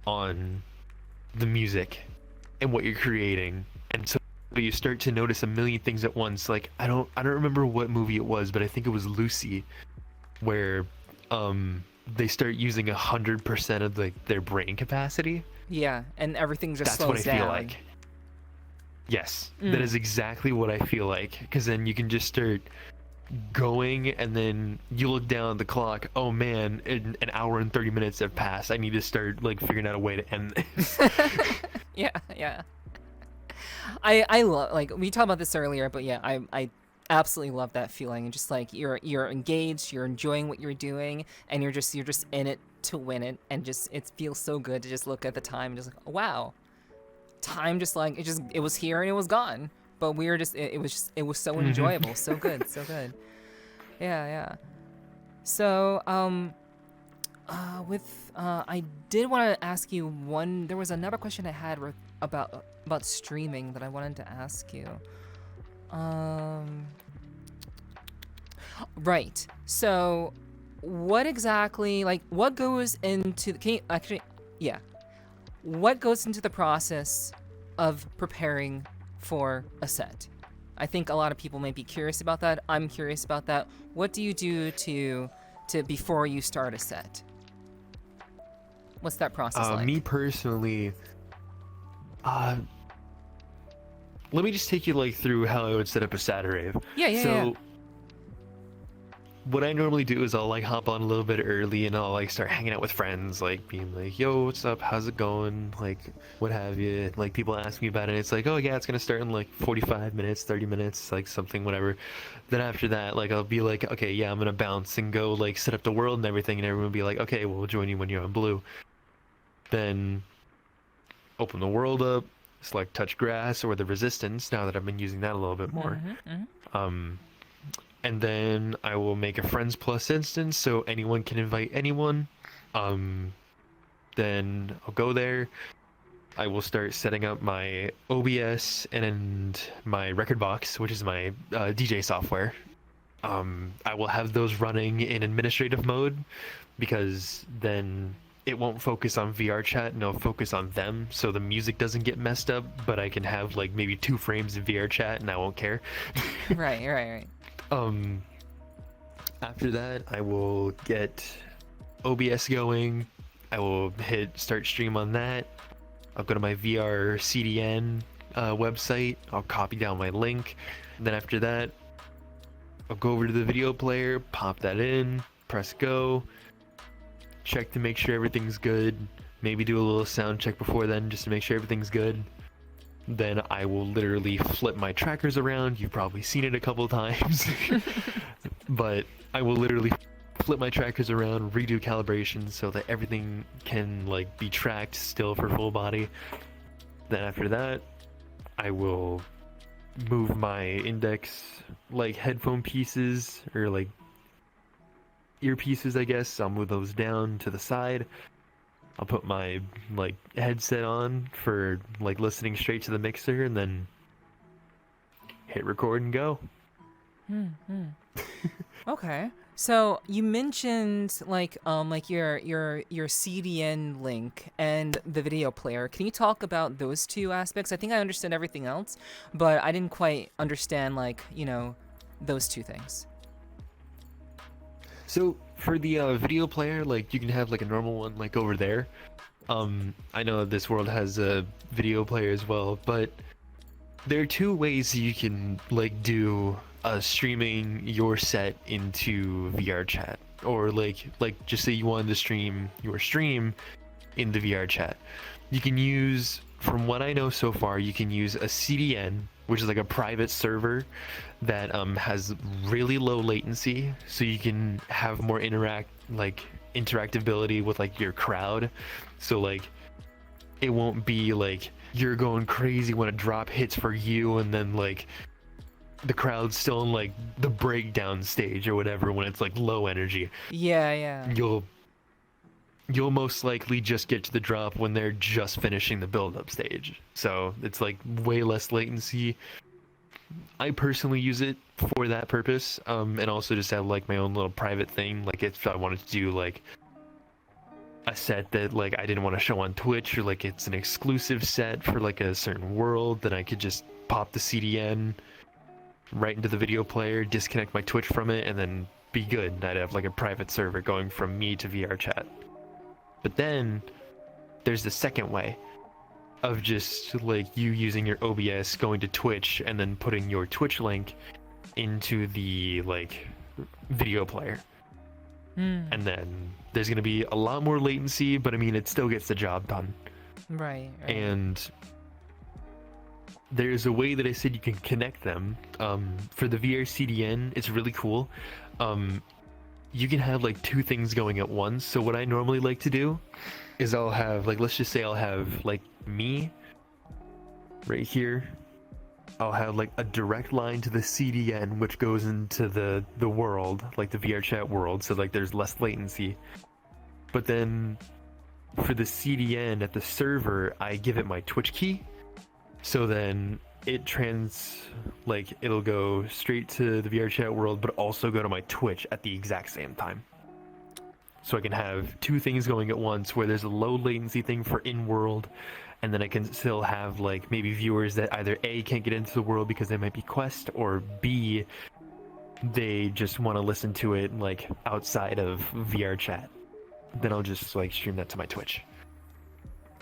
on the music and what you're creating, and so you start to notice a million things at once. Like, I don't remember what movie it was, but I think it was Lucy, where they start using 100% of their brain capacity. Yeah, and everything just slows down. That's what I feel like. Yes, that is exactly what I feel like, because then you can just start going, and then you look down at the clock. Oh man, an hour and 30 minutes have passed. I need to start like figuring out a way to end this. Yeah. I love, like, we talked about this earlier, but yeah, I absolutely love that feeling. Just like you're engaged, you're enjoying what you're doing, and you're just in it to win it, and just it feels so good to just look at the time and just like, oh, wow, time just like it was here and it was gone, but we were just it was so enjoyable, so good, so good. Yeah. So I did want to ask you one. There was another question I had about streaming that I wanted to ask you. Right. So, what exactly, like, what goes into what goes into the process of preparing for a set? I think a lot of people might be curious about that. I'm curious about that. What do you do to before you start a set? What's that process like? Me personally, let me just take you like through how I would set up a Saturave. Yeah. What I normally do is I'll like hop on a little bit early and I'll like start hanging out with friends, like being like, yo, what's up, how's it going, like what have you. Like people ask me about it, it's like, oh yeah, it's gonna start in like 45 minutes, 30 minutes, like something, whatever. Then after that, like I'll be like, okay, yeah, I'm gonna bounce and go like set up the world and everything, and everyone will be like, okay, well, we'll join you when you're on blue. Then open the world up, select touch grass or the resistance, now that I've been using that a little bit more. And then I will make a friends plus instance so anyone can invite anyone. Then I'll go there. I will start setting up my OBS and my record box, which is my DJ software. I will have those running in administrative mode, because then it won't focus on VRChat and it'll focus on them, so the music doesn't get messed up, but I can have like maybe 2 frames of VRChat and I won't care. Right. After that, I will get OBS going. I will hit start stream on that. I'll go to my VRCDN website. I'll copy down my link. And then after that, I'll go over to the video player, pop that in, press go, check to make sure everything's good. Maybe do a little sound check before then just to make sure everything's good. Then I will literally flip my trackers around. You've probably seen it a couple times. But I will literally flip my trackers around, redo calibration so that everything can like be tracked still for full body. Then after that, I will move my index like headphone pieces or like earpieces, I guess. I'll move those down to the side. I'll put my like headset on for like listening straight to the mixer, and then hit record and go. Okay. So you mentioned like your CDN link and the video player. Can you talk about those two aspects? I think I understand everything else, but I didn't quite understand like, those two things. So for the video player, like you can have like a normal one like over there. I know this world has a video player as well, but there are 2 ways you can like do streaming your set into VRChat, or like just say you wanted to stream your stream in the VRChat. You can use, from what I know so far, you can use a CDN, which is like a private server that has really low latency, so you can have more interactability with like your crowd. So like it won't be like you're going crazy when a drop hits for you and then like the crowd's still in like the breakdown stage or whatever when it's like low energy. Yeah. You'll most likely just get to the drop when they're just finishing the build-up stage. So it's like way less latency. I personally use it for that purpose, and also just have like my own little private thing. Like if I wanted to do like a set that like I didn't want to show on Twitch, or like it's an exclusive set for like a certain world, then I could just pop the CDN right into the video player, disconnect my Twitch from it, and then be good. I'd have like a private server going from me to VRChat. But then there's the second way of just like you using your OBS, going to Twitch, and then putting your Twitch link into the like video player. And then there's going to be a lot more latency, but I mean, it still gets the job done. Right. And there's a way that I said you can connect them. For the VRCDN, it's really cool. You can have like two things going at once. So what I normally like to do is I'll have like, let's just say I'll have like me right here. I'll have like a direct line to the CDN, which goes into the world, like the VRChat world, so like there's less latency. But then for the CDN at the server, I give it my Twitch key, so then it'll go straight to the VRChat world, but also go to my Twitch at the exact same time. So I can have two things going at once, where there's a low latency thing for in-world, and then I can still have like maybe viewers that either A, can't get into the world because they might be Quest, or B, they just want to listen to it like outside of VRChat. Then I'll just like stream that to my Twitch.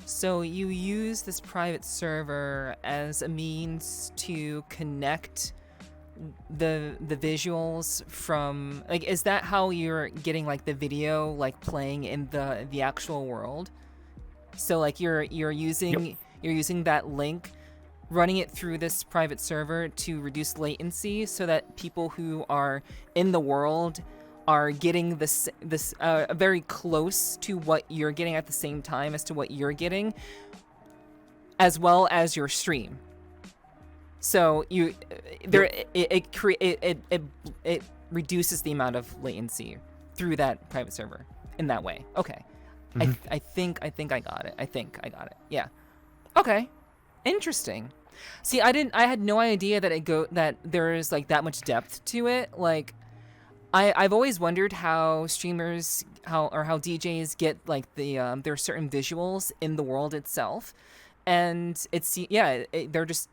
So you use this private server as a means to connect the visuals from, like, is that how you're getting like the video like playing in the actual world? So like you're using that link, running it through this private server to reduce latency, so that people who are in the world are getting this very close to what you're getting at the same time as to what you're getting, as well as your stream. So it reduces the amount of latency through that private server in that way. Okay. I think I got it. I think I got it. Yeah. Okay. Interesting. See, I had no idea that there is like that much depth to it. Like, I've always wondered how streamers, how DJs get like their certain visuals in the world itself, and they're just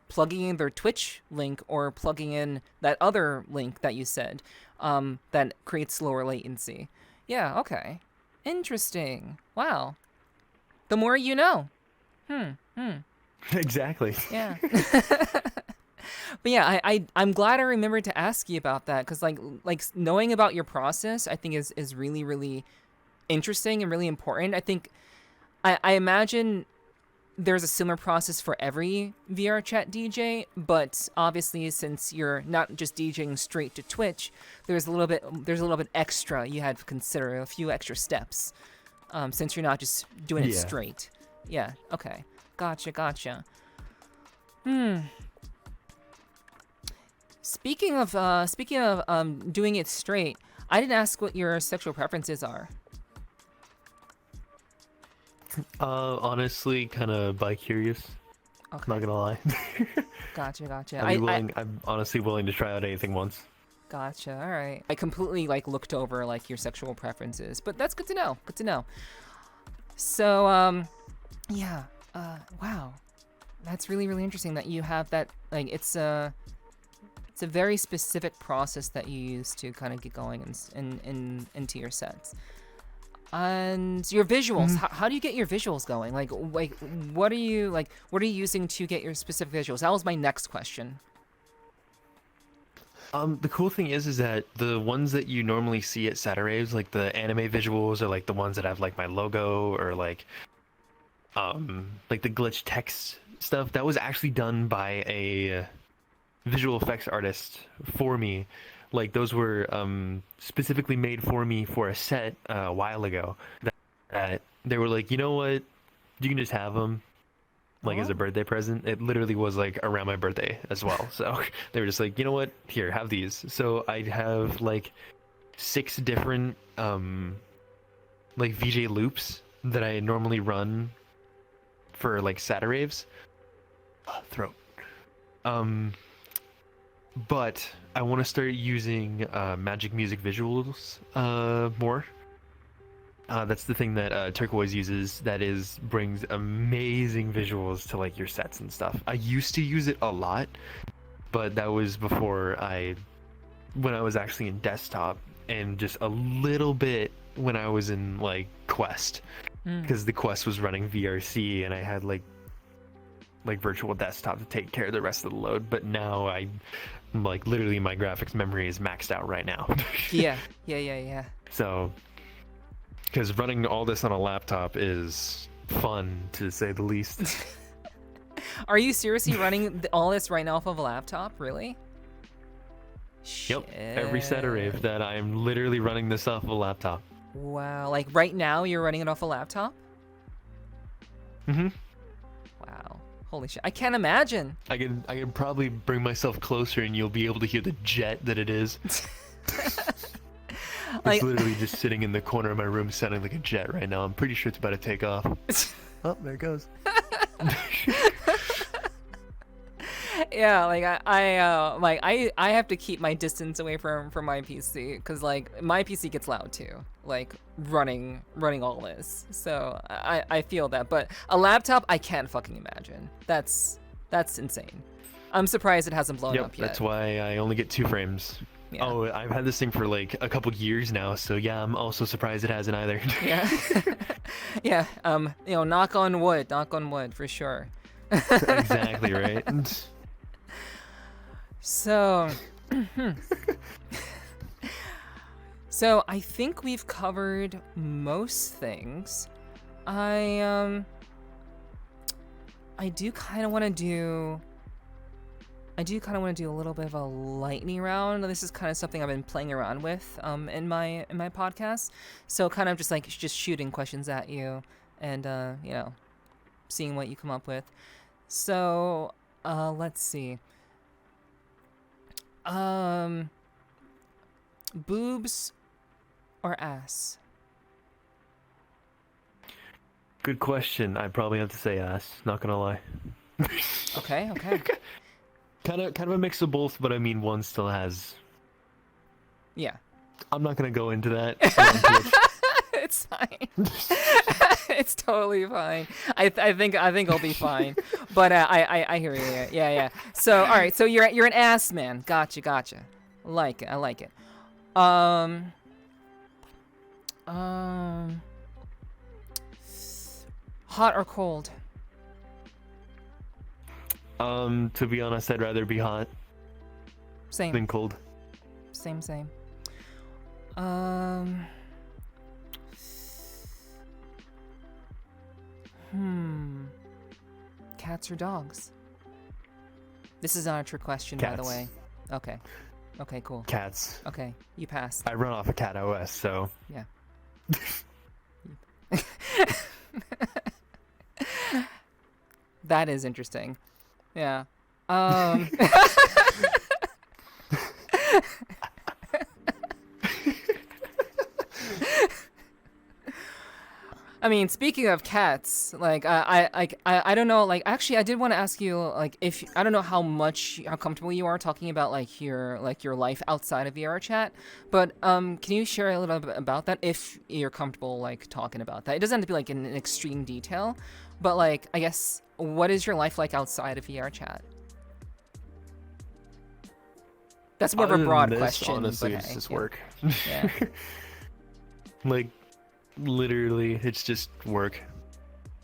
plugging in their Twitch link or plugging in that other link that you said, that creates lower latency. Yeah. Okay. Interesting. Wow. The more you know. Exactly. Yeah. But yeah, I'm glad I remembered to ask you about that, because like knowing about your process, I think is really, really interesting and really important. I think I imagine there's a similar process for every VRChat DJ, but obviously since you're not just DJing straight to Twitch, there's a little bit extra you had to consider, a few extra steps, since you're not just doing it straight. Yeah. Okay. Gotcha. Speaking of doing it straight, I didn't ask what your sexual preferences are. Honestly, kind of bi-curious. Okay. Not gonna lie. Gotcha. I'm honestly willing to try out anything once. Gotcha. All right. I completely like looked over like your sexual preferences, but that's good to know. Good to know. So, yeah. Wow. That's really, really interesting that you have that. Like, it's a very specific process that you use to kind of get going into your sets. And your visuals, how do you get your visuals going? Like what are you using to get your specific visuals? That was my next question. The cool thing is that the ones that you normally see at Saturaves, like the anime visuals, or like the ones that have like my logo, or like the glitch text stuff, that was actually done by a visual effects artist for me. Like, those were specifically made for me for a set a while ago. That they were like, you know what, you can just have them, like, as a birthday present. It literally was like around my birthday as well. So they were just like, you know what, here, have these. So I have like 6 different like VJ loops that I normally run for like Saturaves. Throat. But I want to start using Magic Music Visuals more. That's the thing that Terkoiz uses. That brings amazing visuals to like your sets and stuff. I used to use it a lot, but that was before when I was actually in desktop, and just a little bit when I was in like Quest, because the Quest was running VRC, and I had like like virtual desktop to take care of the rest of the load. But now like literally my graphics memory is maxed out right now. Yeah. So, because running all this on a laptop is fun to say the least. Are you seriously running all this right now off of a laptop? Really? Yep. Every Saturave that I'm literally running this off of a laptop. Wow. Like right now you're running it off a laptop? Mm-hmm. Wow. Holy shit. I can't imagine. I can probably bring myself closer and you'll be able to hear the jet that it is. It's literally just sitting in the corner of my room sounding like a jet right now. I'm pretty sure it's about to take off. Oh, there it goes. Yeah, like I have to keep my distance away from my PC because like my PC gets loud too, like running all this. So I feel that, but a laptop I can't fucking imagine. That's insane. I'm surprised it hasn't blown up yet. That's why I only get 2 frames. Yeah. Oh, I've had this thing for like a couple years now, so yeah, I'm also surprised it hasn't either. Yeah. Yeah. You know, knock on wood for sure. Exactly right. So, so I think we've covered most things. I do kind of want to do a little bit of a lightning round. This is kind of something I've been playing around with in my podcast. So kind of just shooting questions at you and you know, seeing what you come up with. So let's see. Boobs or ass? Good question. I probably have to say ass, not gonna lie. Okay. Kind of a mix of both, but I mean one still has. Yeah. I'm not gonna go into that. It's fine. It's totally fine. I think I'll be fine. But I hear you. Yeah. So all right. So you're an ass man. Gotcha. I like it. Hot or cold? To be honest, I'd rather be hot. Same. Than cold. Same. Cats or dogs? This is not a trick question, Cats. by the way. Okay, cool. Cats. Okay, you passed. I run off a cat OS, so. Yeah. That is interesting. Yeah. I mean, speaking of cats, like I don't know, like actually I did want to ask you, like, if I don't know how comfortable you are talking about like your life outside of VRChat, but can you share a little bit about that if you're comfortable like talking about that? It doesn't have to be like in an extreme detail, but like I guess what is your life like outside of VRChat? That's more of a broad question. Honestly, but it's hey, just yeah. work. Yeah. Like, literally, it's just work.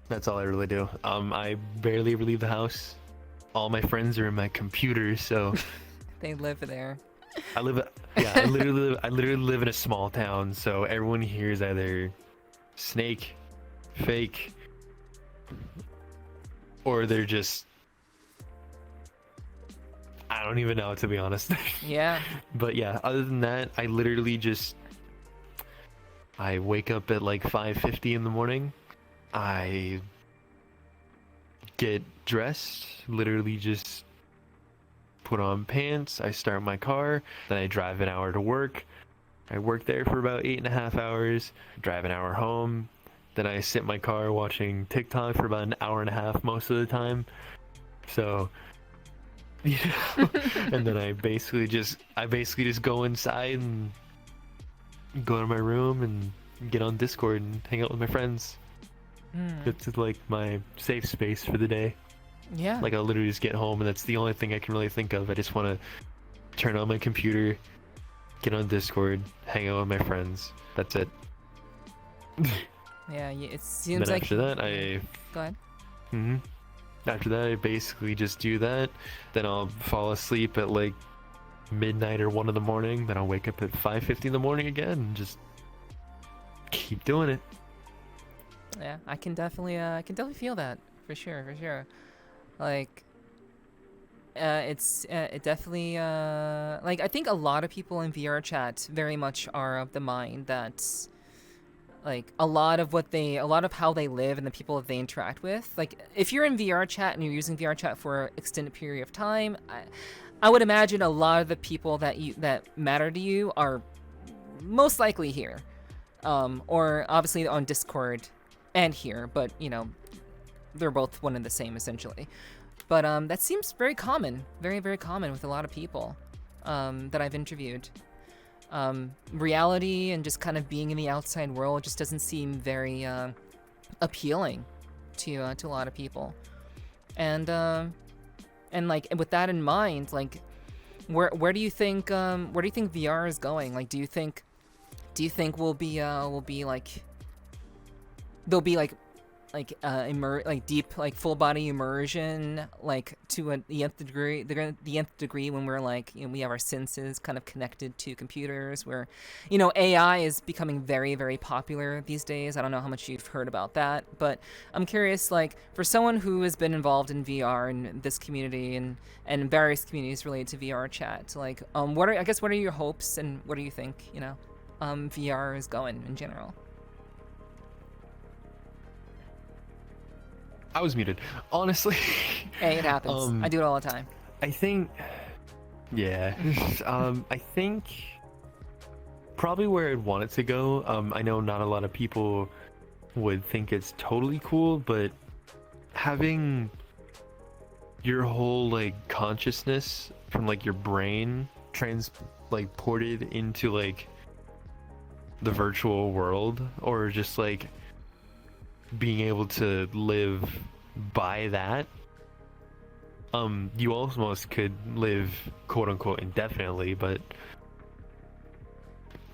That's all I really do. I barely ever leave the house. All my friends are in my computer, so They live there. I literally live in a small town, so everyone here is either snake, fake, or they're just, I don't even know, to be honest. Yeah. But yeah, other than that, I literally just, I wake up at like 5:50 in the morning. I get dressed, literally just put on pants. I start my car, then I drive an hour to work. I work there for about 8.5 hours, drive an hour home. Then I sit in my car watching TikTok for about an hour and a half most of the time. So, you know, and then I basically just go inside and go to my room and get on Discord and hang out with my friends. It's like my safe space for the day. Yeah. Like, I'll literally just get home and that's the only thing I can really think of. I just want to turn on my computer, get on Discord, hang out with my friends. That's it. Yeah, it seems then like... after that, I... Go ahead. After that, I basically just do that. Then I'll fall asleep at like midnight or 1 in the morning. Then I'll wake up at 5:50 in the morning again and just keep doing it. Yeah, I can definitely feel that for sure. Like, it definitely like I think a lot of people in VR chat very much are of the mind that like a lot of how they live and the people that they interact with. Like if you're in VR chat and you're using VR chat for an extended period of time, I would imagine a lot of the people that matter to you are most likely here, or obviously on Discord and here, but you know they're both one and the same essentially. But that seems very common, very common with a lot of people that I've interviewed. Reality and just kind of being in the outside world just doesn't seem very appealing to a lot of people. And like with that in mind, like where do you think VR is going? Like do you think we'll be like there'll be like deep like full body immersion like to the nth degree when we're like, you know, we have our senses kind of connected to computers, where, you know, AI is becoming very popular these days. I don't know how much you've heard about that, but I'm curious, like for someone who has been involved in VR and this community and various communities related to VR chat, like what are your hopes and what do you think, you know, VR is going in general? I was muted. Honestly. Hey, it happens. I do it all the time. I think, yeah. I think probably where I'd want it to go. I know not a lot of people would think it's totally cool, but having your whole like consciousness from like your brain ported into like the virtual world, or just like being able to live by that, you almost could live quote unquote indefinitely, but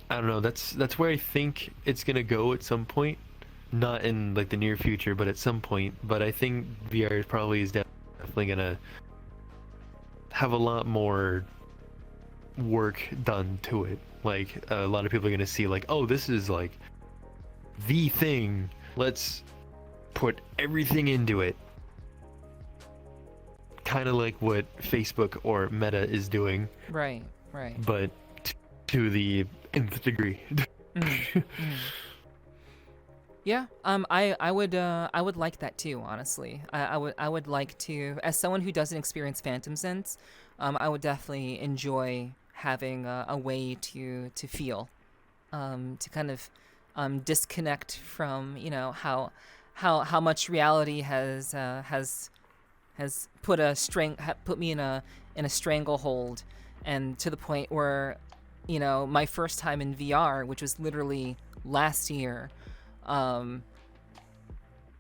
I don't know, that's where I think it's gonna go at some point, not in like the near future, but at some point. But I think VR probably is definitely gonna have a lot more work done to it. Like a lot of people are gonna see like, oh, this is like the thing, let's put everything into it. Kind of like what Facebook or Meta is doing. Right. But to the nth degree. Yeah, I would like that too, honestly. I would like to, as someone who doesn't experience phantom sense, I would definitely enjoy having a way to feel, to kind of disconnect from, you know, how much reality has put me in a stranglehold, and to the point where, you know, my first time in VR, which was literally last year,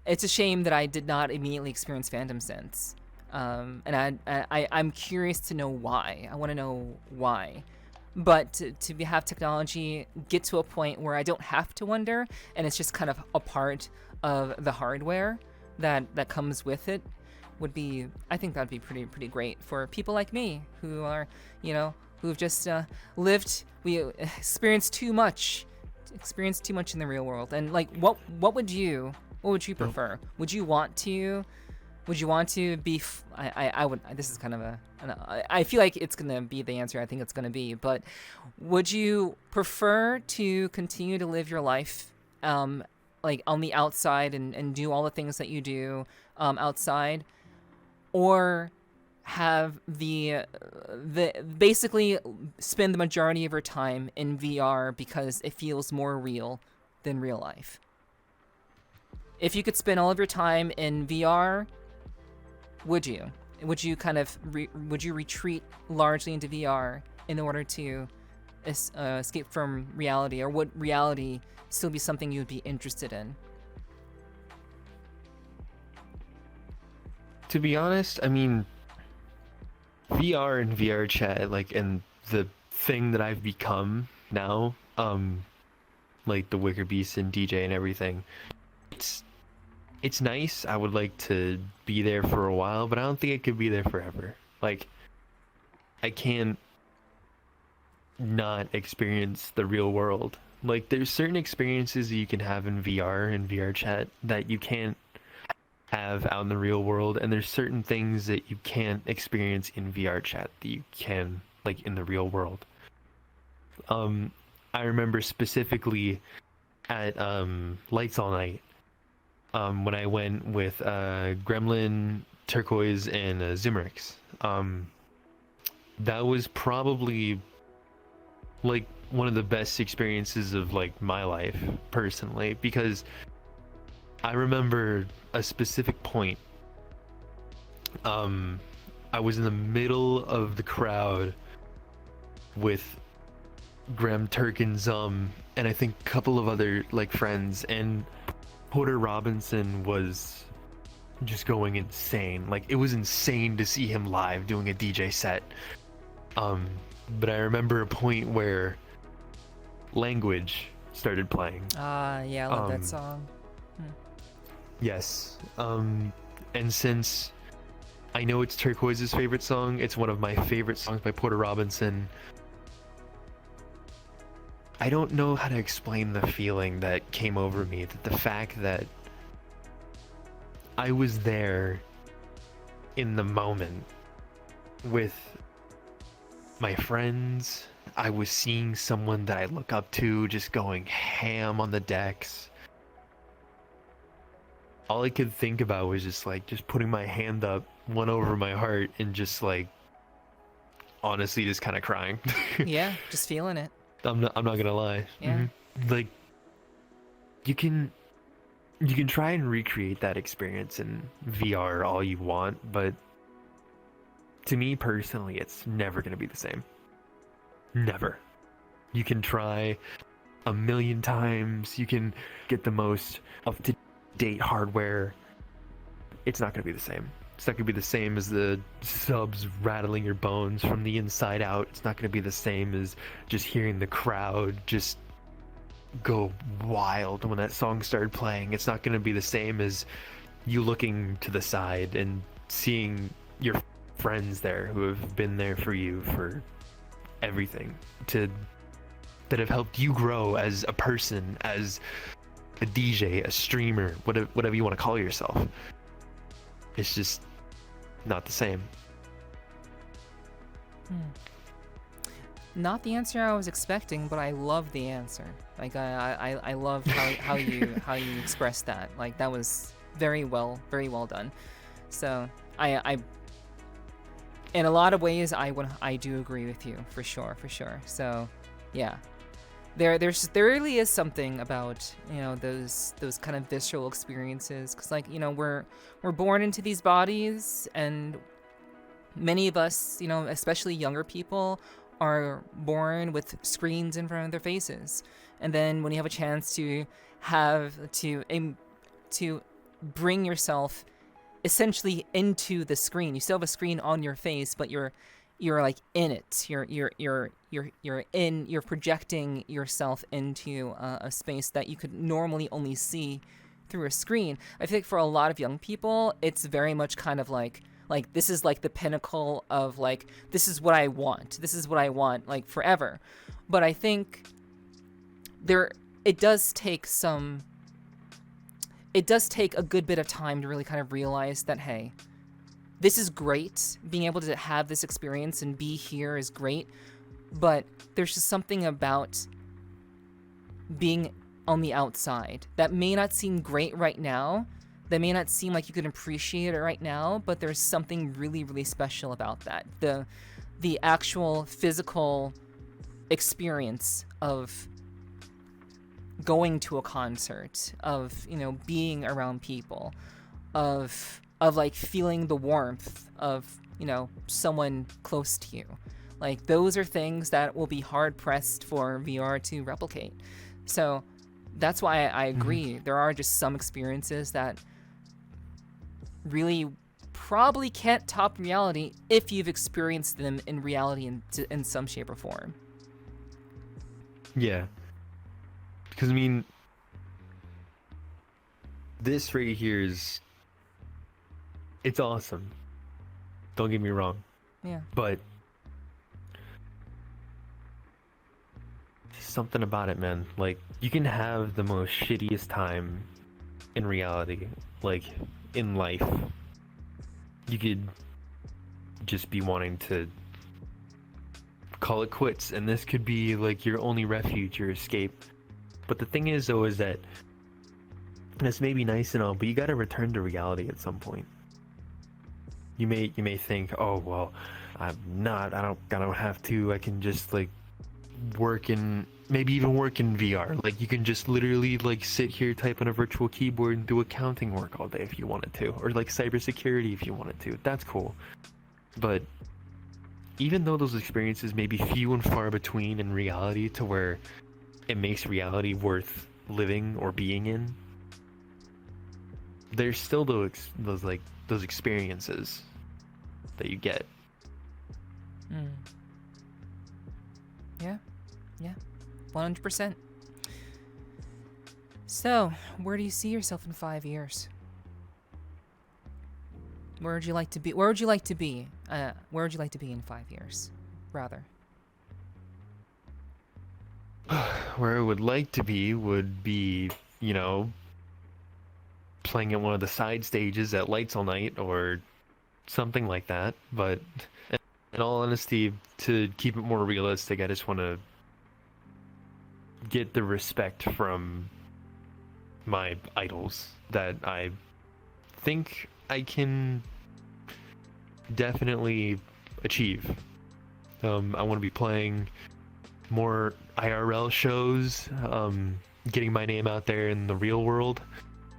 it's a shame that I did not immediately experience phantom sense, and I'm curious to know why. I want to know why. But to have technology get to a point where I don't have to wonder, and it's just kind of a part of the hardware that comes with it, would be, I think that'd be pretty great for people like me who are, you know, who've just we experienced too much in the real world. And like, what would you prefer? Would you want to be I would, this is kind of I feel like it's gonna be the answer I think it's gonna be, but would you prefer to continue to live your life like on the outside and do all the things that you do outside, or have the basically spend the majority of your time in VR because it feels more real than real life? If you could spend all of your time in VR, would you kind of would you retreat largely into VR in order to escape from reality, or would reality still be something you would be interested in? To be honest, I mean, VR and VR chat, like, and the thing that I've become now, like the Wickerbeasts and DJ and everything, it's it's nice. I would like to be there for a while, but I don't think I could be there forever. Like, I can't not experience the real world. Like, there's certain experiences that you can have in VR and VRChat that you can't have out in the real world, and there's certain things that you can't experience in VRChat that you can, like, in the real world. I remember specifically at Lights All Night, when I went with Gremlin, Terkoiz, and Zimmeriks. That was probably like one of the best experiences of like my life personally, because I remember a specific point. I was in the middle of the crowd with Graham Turkins, and I think a couple of other like friends, and Porter Robinson was just going insane. Like, it was insane to see him live doing a DJ set. But I remember a point where Language started playing. Yeah, I love that song. Yes. And since I know it's Terkoiz's favorite song, it's one of my favorite songs by Porter Robinson. I don't know how to explain the feeling that came over me, that the fact that I was there in the moment with my friends. I was seeing someone that I look up to just going ham on the decks. All I could think about was just putting my hand up, one over my heart, and just like honestly just kind of crying. Yeah, just feeling it. I'm not gonna lie. Yeah. Like, you can try and recreate that experience in VR all you want, but to me personally, it's never gonna be the same. Never. You can try a million times, you can get the most up-to-date hardware. It's not gonna be the same. It's not gonna be the same as the subs rattling your bones from the inside out. It's not gonna be the same as just hearing the crowd just go wild when that song started playing. It's not gonna be the same as you looking to the side and seeing your friends there who have been there for you for everything, that have helped you grow as a person, as a DJ, a streamer, whatever you want to call yourself. It's just not the same. Not the answer I was expecting, but I love the answer. Like, I love how you expressed that. Like, that was very well done. So I in a lot of ways I do agree with you for sure. So yeah, there really is something about, you know, those kind of visceral experiences, because, like, you know, we're born into these bodies, and many of us, you know, especially younger people, are born with screens in front of their faces. And then when you have a chance to bring yourself essentially into the screen, you still have a screen on your face, but you're like in it. You're projecting yourself into a space that you could normally only see through a screen. I think for a lot of young people, it's very much kind of like this is like the pinnacle of like, this is what I want, like forever. But I think it does take a good bit of time to really kind of realize that, hey, this is great. Being able to have this experience and be here is great, but there's just something about being on the outside that may not seem great right now. That may not seem like you can appreciate it right now, but there's something really, really special about that. The actual physical experience of going to a concert, of, you know, being around people, of like feeling the warmth of, you know, someone close to you. Like, those are things that will be hard pressed for VR to replicate. So that's why I agree. There are just some experiences that really probably can't top reality if you've experienced them in reality in some shape or form. Yeah. Because, I mean, this right here it's awesome. Don't get me wrong. Yeah. But something about it, man. Like, you can have the most shittiest time in reality, like in life. You could just be wanting to call it quits, and this could be like your only refuge, your escape. But the thing is, though, is that this may be nice and all, but you got to return to reality at some point. You may think, oh well, I don't have to. I can just like maybe even work in VR. Like, you can just literally like sit here, type on a virtual keyboard, and do accounting work all day if you wanted to, or like cybersecurity if you wanted to. That's cool. But even though those experiences may be few and far between in reality, to where it makes reality worth living or being in, there's still those experiences that you get. Yeah, 100%. So, where do you see yourself in 5 years? Where would you like to be? Where would you like to be? Where would you like to be in 5 years, rather? Where I would like to be would be, playing at one of the side stages at Lights All Night or something like that. But in all honesty, to keep it more realistic, I just want to get the respect from my idols that I think I can definitely achieve. I want to be playing more IRL shows, getting my name out there in the real world,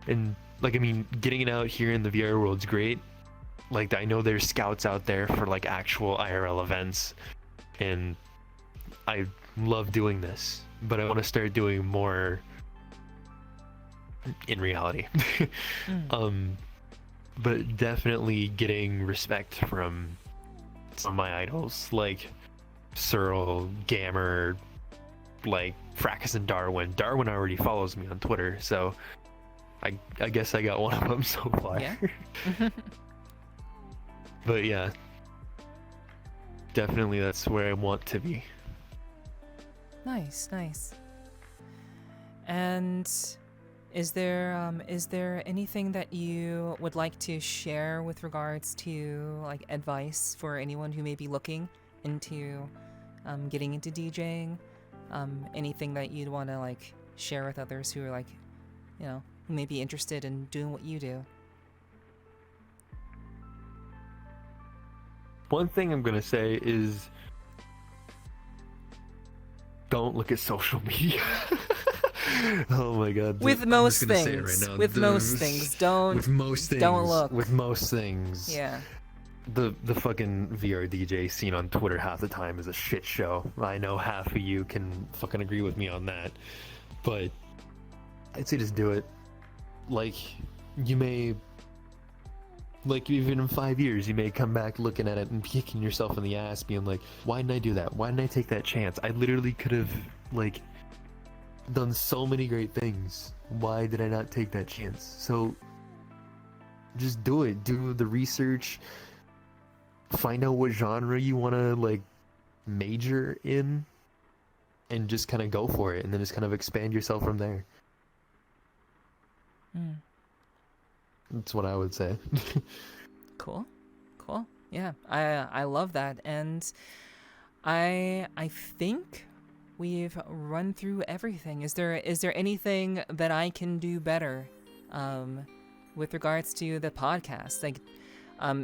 and getting it out here in the VR world's great. Like, I know there's scouts out there for like actual IRL events, and I love doing this, but I want to start doing more in reality. But definitely getting respect from some of my idols, like Searle, Gammer, like Fracas and Darwin. Darwin already follows me on Twitter, so I guess I got one of them so far. Yeah. But yeah, definitely that's where I want to be. Nice. And is there anything that you would like to share with regards to like advice for anyone who may be looking into getting into DJing? Anything that you'd want to like share with others who are like, who may be interested in doing what you do? One thing I'm gonna say is, don't look at social media. Oh my god. With most things. With most things. Don't look. With most things. Yeah. The fucking VR DJ scene on Twitter half the time is a shit show. I know half of you can fucking agree with me on that. But I'd say just do it. Like, you may, like, even in 5 years, you may come back looking at it and kicking yourself in the ass, being like, why didn't I do that? Why didn't I take that chance? I literally could have, like, done so many great things. Why did I not take that chance? So just do it. Do the research. Find out what genre you want to like major in, and just kind of go for it, and then just kind of expand yourself from there. That's what I would say. Cool. Yeah, I love that, and I think we've run through everything. Is there anything that I can do better with regards to the podcast? Like,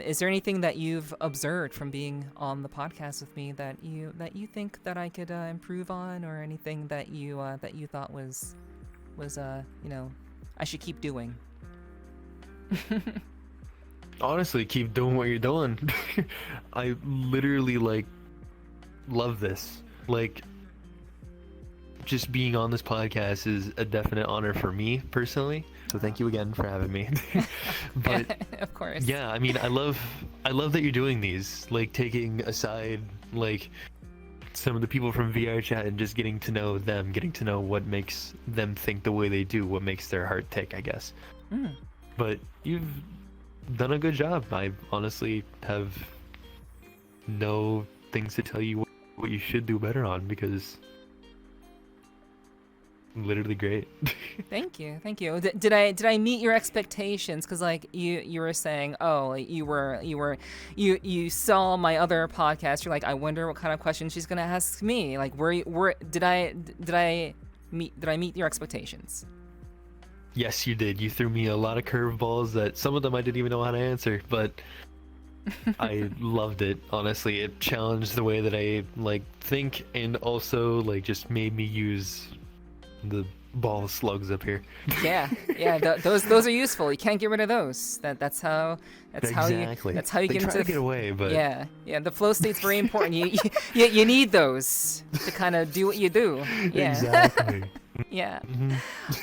is there anything that you've observed from being on the podcast with me that you think that I could improve on, or anything that you thought was I should keep doing? Honestly, keep doing what you're doing. I literally like love this. Like, just being on this podcast is a definite honor for me personally. So thank you again for having me. But of course. Yeah, I mean, I love that you're doing these, like taking aside like some of the people from VRChat and just getting to know them, getting to know what makes them think the way they do, what makes their heart tick, I guess. But you've done a good job. I honestly have no things to tell you what you should do better on, because literally great. Thank you. Did I meet your expectations? Because like you were saying, oh, like, you saw my other podcast. You're like, I wonder what kind of questions she's gonna ask me. Like, did I meet your expectations? Yes, you did. You threw me a lot of curveballs that some of them I didn't even know how to answer, but I loved it. Honestly, it challenged the way that I like think, and also like just made me use the ball of slugs up here. Yeah. Those are useful. You can't get rid of those. That's how Exactly. That's how you They get try into to get away, but yeah. The flow state's very important. You need those to kind of do what you do. Yeah. Exactly. Yeah.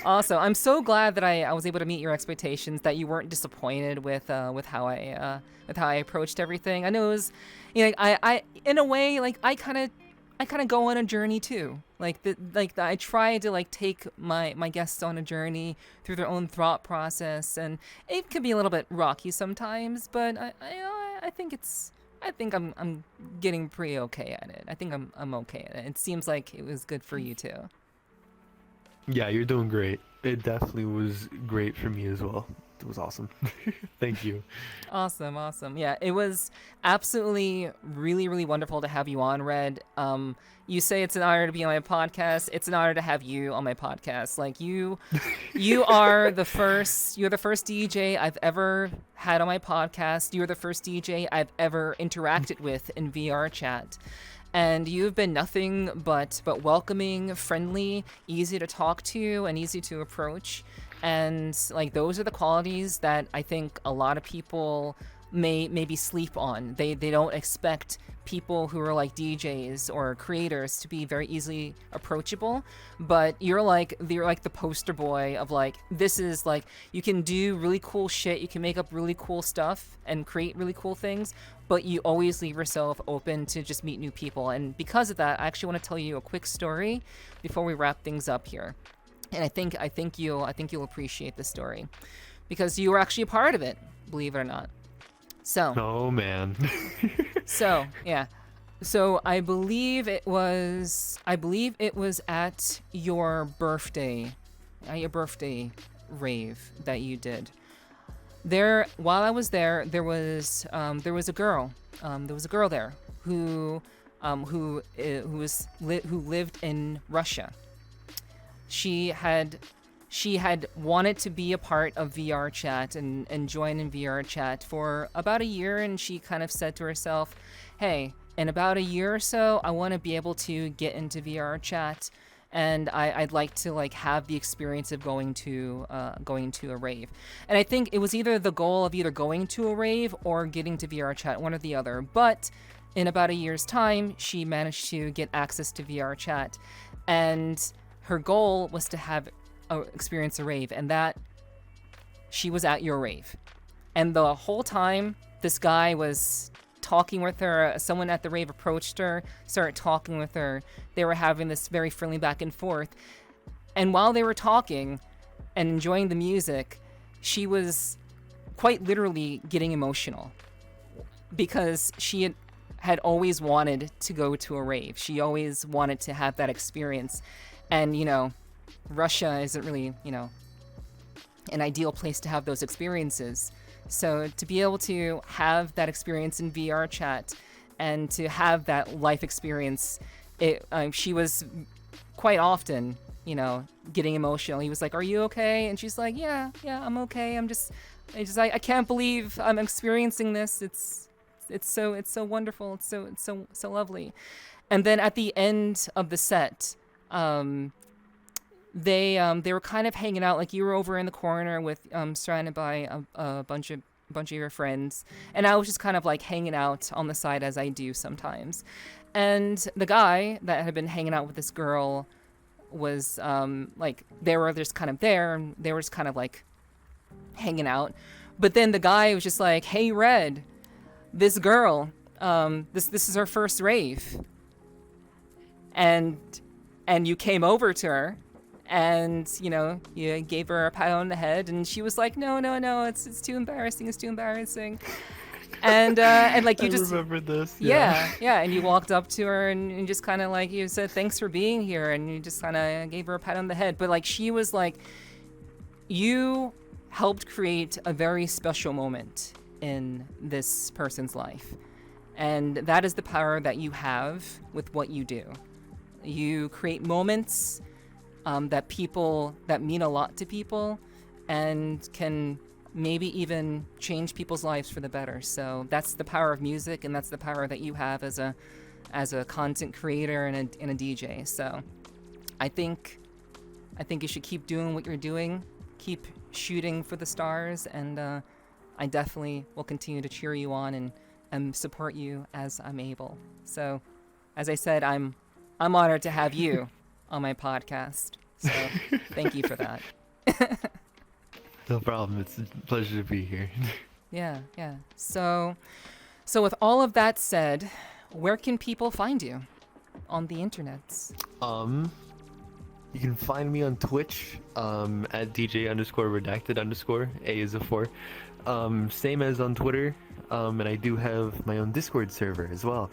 Also, I'm so glad that I was able to meet your expectations, that you weren't disappointed with how I approached everything. I know it was, I in a way, like I kind of go on a journey too. I try to like take my guests on a journey through their own thought process, and it can be a little bit rocky sometimes, but I think I'm getting pretty okay at it. I think I'm okay at it. It seems like it was good for you too. yeah, you're doing great. It definitely was great for me as well. It was awesome. Thank you. Awesome. Yeah, it was absolutely really, really wonderful to have you on, Red. You say it's an honor to be on my podcast. It's an honor to have you on my podcast. Like you are the first DJ I've ever had on my podcast. You're the first DJ I've ever interacted with in VRChat. And you've been nothing but welcoming, friendly, easy to talk to, and easy to approach. And like those are the qualities that I think a lot of people maybe sleep on. They don't expect people who are like DJs or creators to be very easily approachable, but you're like the poster boy of like, this is like, you can do really cool shit, you can make up really cool stuff and create really cool things, but you always leave yourself open to just meet new people. And because of that, I actually want to tell you a quick story before we wrap things up here. And I think you'll appreciate the story, because you were actually a part of it, believe it or not. So. Oh man. So yeah. So I believe it was at your birthday rave that you did. There, while I was there, there was a girl there who lived in Russia. She had wanted to be a part of VRChat and join in VRChat for about a year, and she kind of said to herself, hey, in about a year or so, I want to be able to get into VRChat, and I'd like to like have the experience of going to a rave. And I think it was either the goal of either going to a rave or getting to VRChat, one or the other. But in about a year's time, she managed to get access to VRChat, and her goal was to have experience a rave, and that she was at your rave. And the whole time this guy was talking with her, someone at the rave approached her, started talking with her. They were having this very friendly back and forth. And while they were talking and enjoying the music, she was quite literally getting emotional, because she had always wanted to go to a rave. She always wanted to have that experience. And, Russia isn't really, an ideal place to have those experiences. So to be able to have that experience in VRChat and to have that life experience, she was quite often, getting emotional. He was like, "Are you okay?" And she's like, "Yeah, I'm okay. I can't believe I'm experiencing this. It's so wonderful. It's so lovely." And then at the end of the set, they were kind of hanging out, like you were over in the corner with surrounded by a bunch of your friends, and I was just kind of like hanging out on the side, as I do sometimes. And the guy that had been hanging out with this girl was like, they were just kind of there, and they were just kind of like hanging out. But then the guy was just like, "Hey, Red, this girl, this is her first rave, and you came over to her, And, you know, you gave her a pat on the head, and she was like, no, it's too embarrassing, it's too embarrassing. And like you just remember this. Yeah, and you walked up to her and just kind of like you said thanks for being here, and you just kind of gave her a pat on the head. But like she was like, you helped create a very special moment in this person's life, and that is the power that you have with what you do. You create moments that mean a lot to people, and can maybe even change people's lives for the better. So that's the power of music, and that's the power that you have as a content creator and a DJ. So I think you should keep doing what you're doing, keep shooting for the stars, and I definitely will continue to cheer you on and support you as I'm able. So as I said, I'm honored to have you on my podcast. So thank you for that. No problem. It's a pleasure to be here. Yeah. So with all of that said, where can people find you on the internets? You can find me on Twitch at DJ_redacted_. A is a 4. Same as on Twitter. And I do have my own Discord server as well.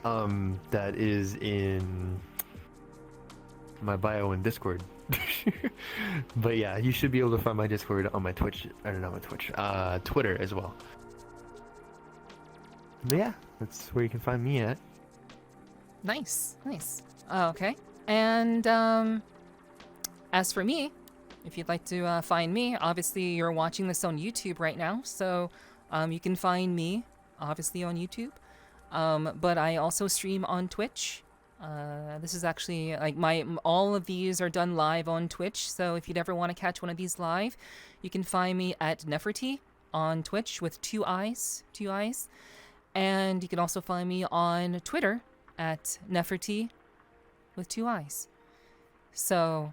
That is in my bio in Discord. But yeah, you should be able to find my Discord on my Twitch. I don't know my Twitch. Twitter as well. But yeah, that's where you can find me at. Nice. Okay. And as for me, if you'd like to find me, obviously you're watching this on YouTube right now, so you can find me obviously on YouTube. But I also stream on Twitch. This is actually like all of these are done live on Twitch. So if you'd ever want to catch one of these live, you can find me at Nephi on Twitch with two eyes. And you can also find me on Twitter at Nephi with 2 eyes. So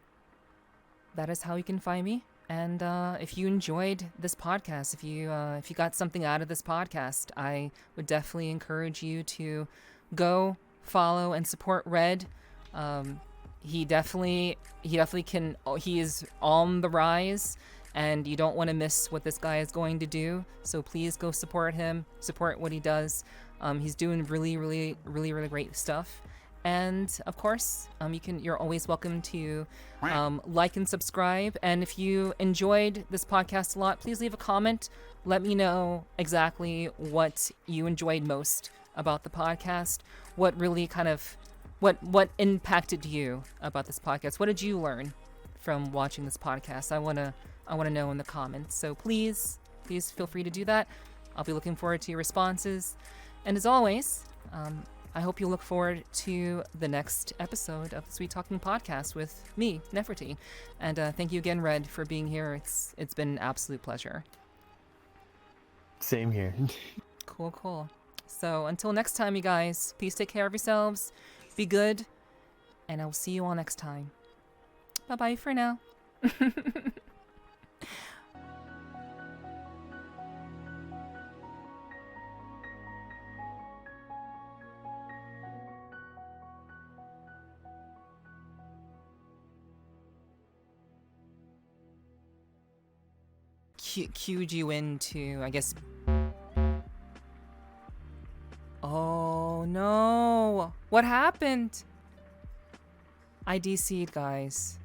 that is how you can find me. And if you enjoyed this podcast, if you got something out of this podcast, I would definitely encourage you to go follow and support Red. He definitely can. He is on the rise, and you don't want to miss what this guy is going to do. So please go support him, support what he does. He's doing really great stuff. And of course, you're always welcome to like and subscribe. And if you enjoyed this podcast a lot, please leave a comment. Let me know exactly what you enjoyed most about the podcast. What really what impacted you about this podcast? What did you learn from watching this podcast? I wanna know in the comments. So please feel free to do that. I'll be looking forward to your responses. And as always, I hope you look forward to the next episode of the Sweet Talking Podcast with me, Nephi. And thank you again, Red, for being here. It's been an absolute pleasure. Same here. Cool. So until next time, you guys, please take care of yourselves, be good, and I will see you all next time. Bye-bye for now. Cued you into, I guess. Oh no! What happened? I DC'd, guys.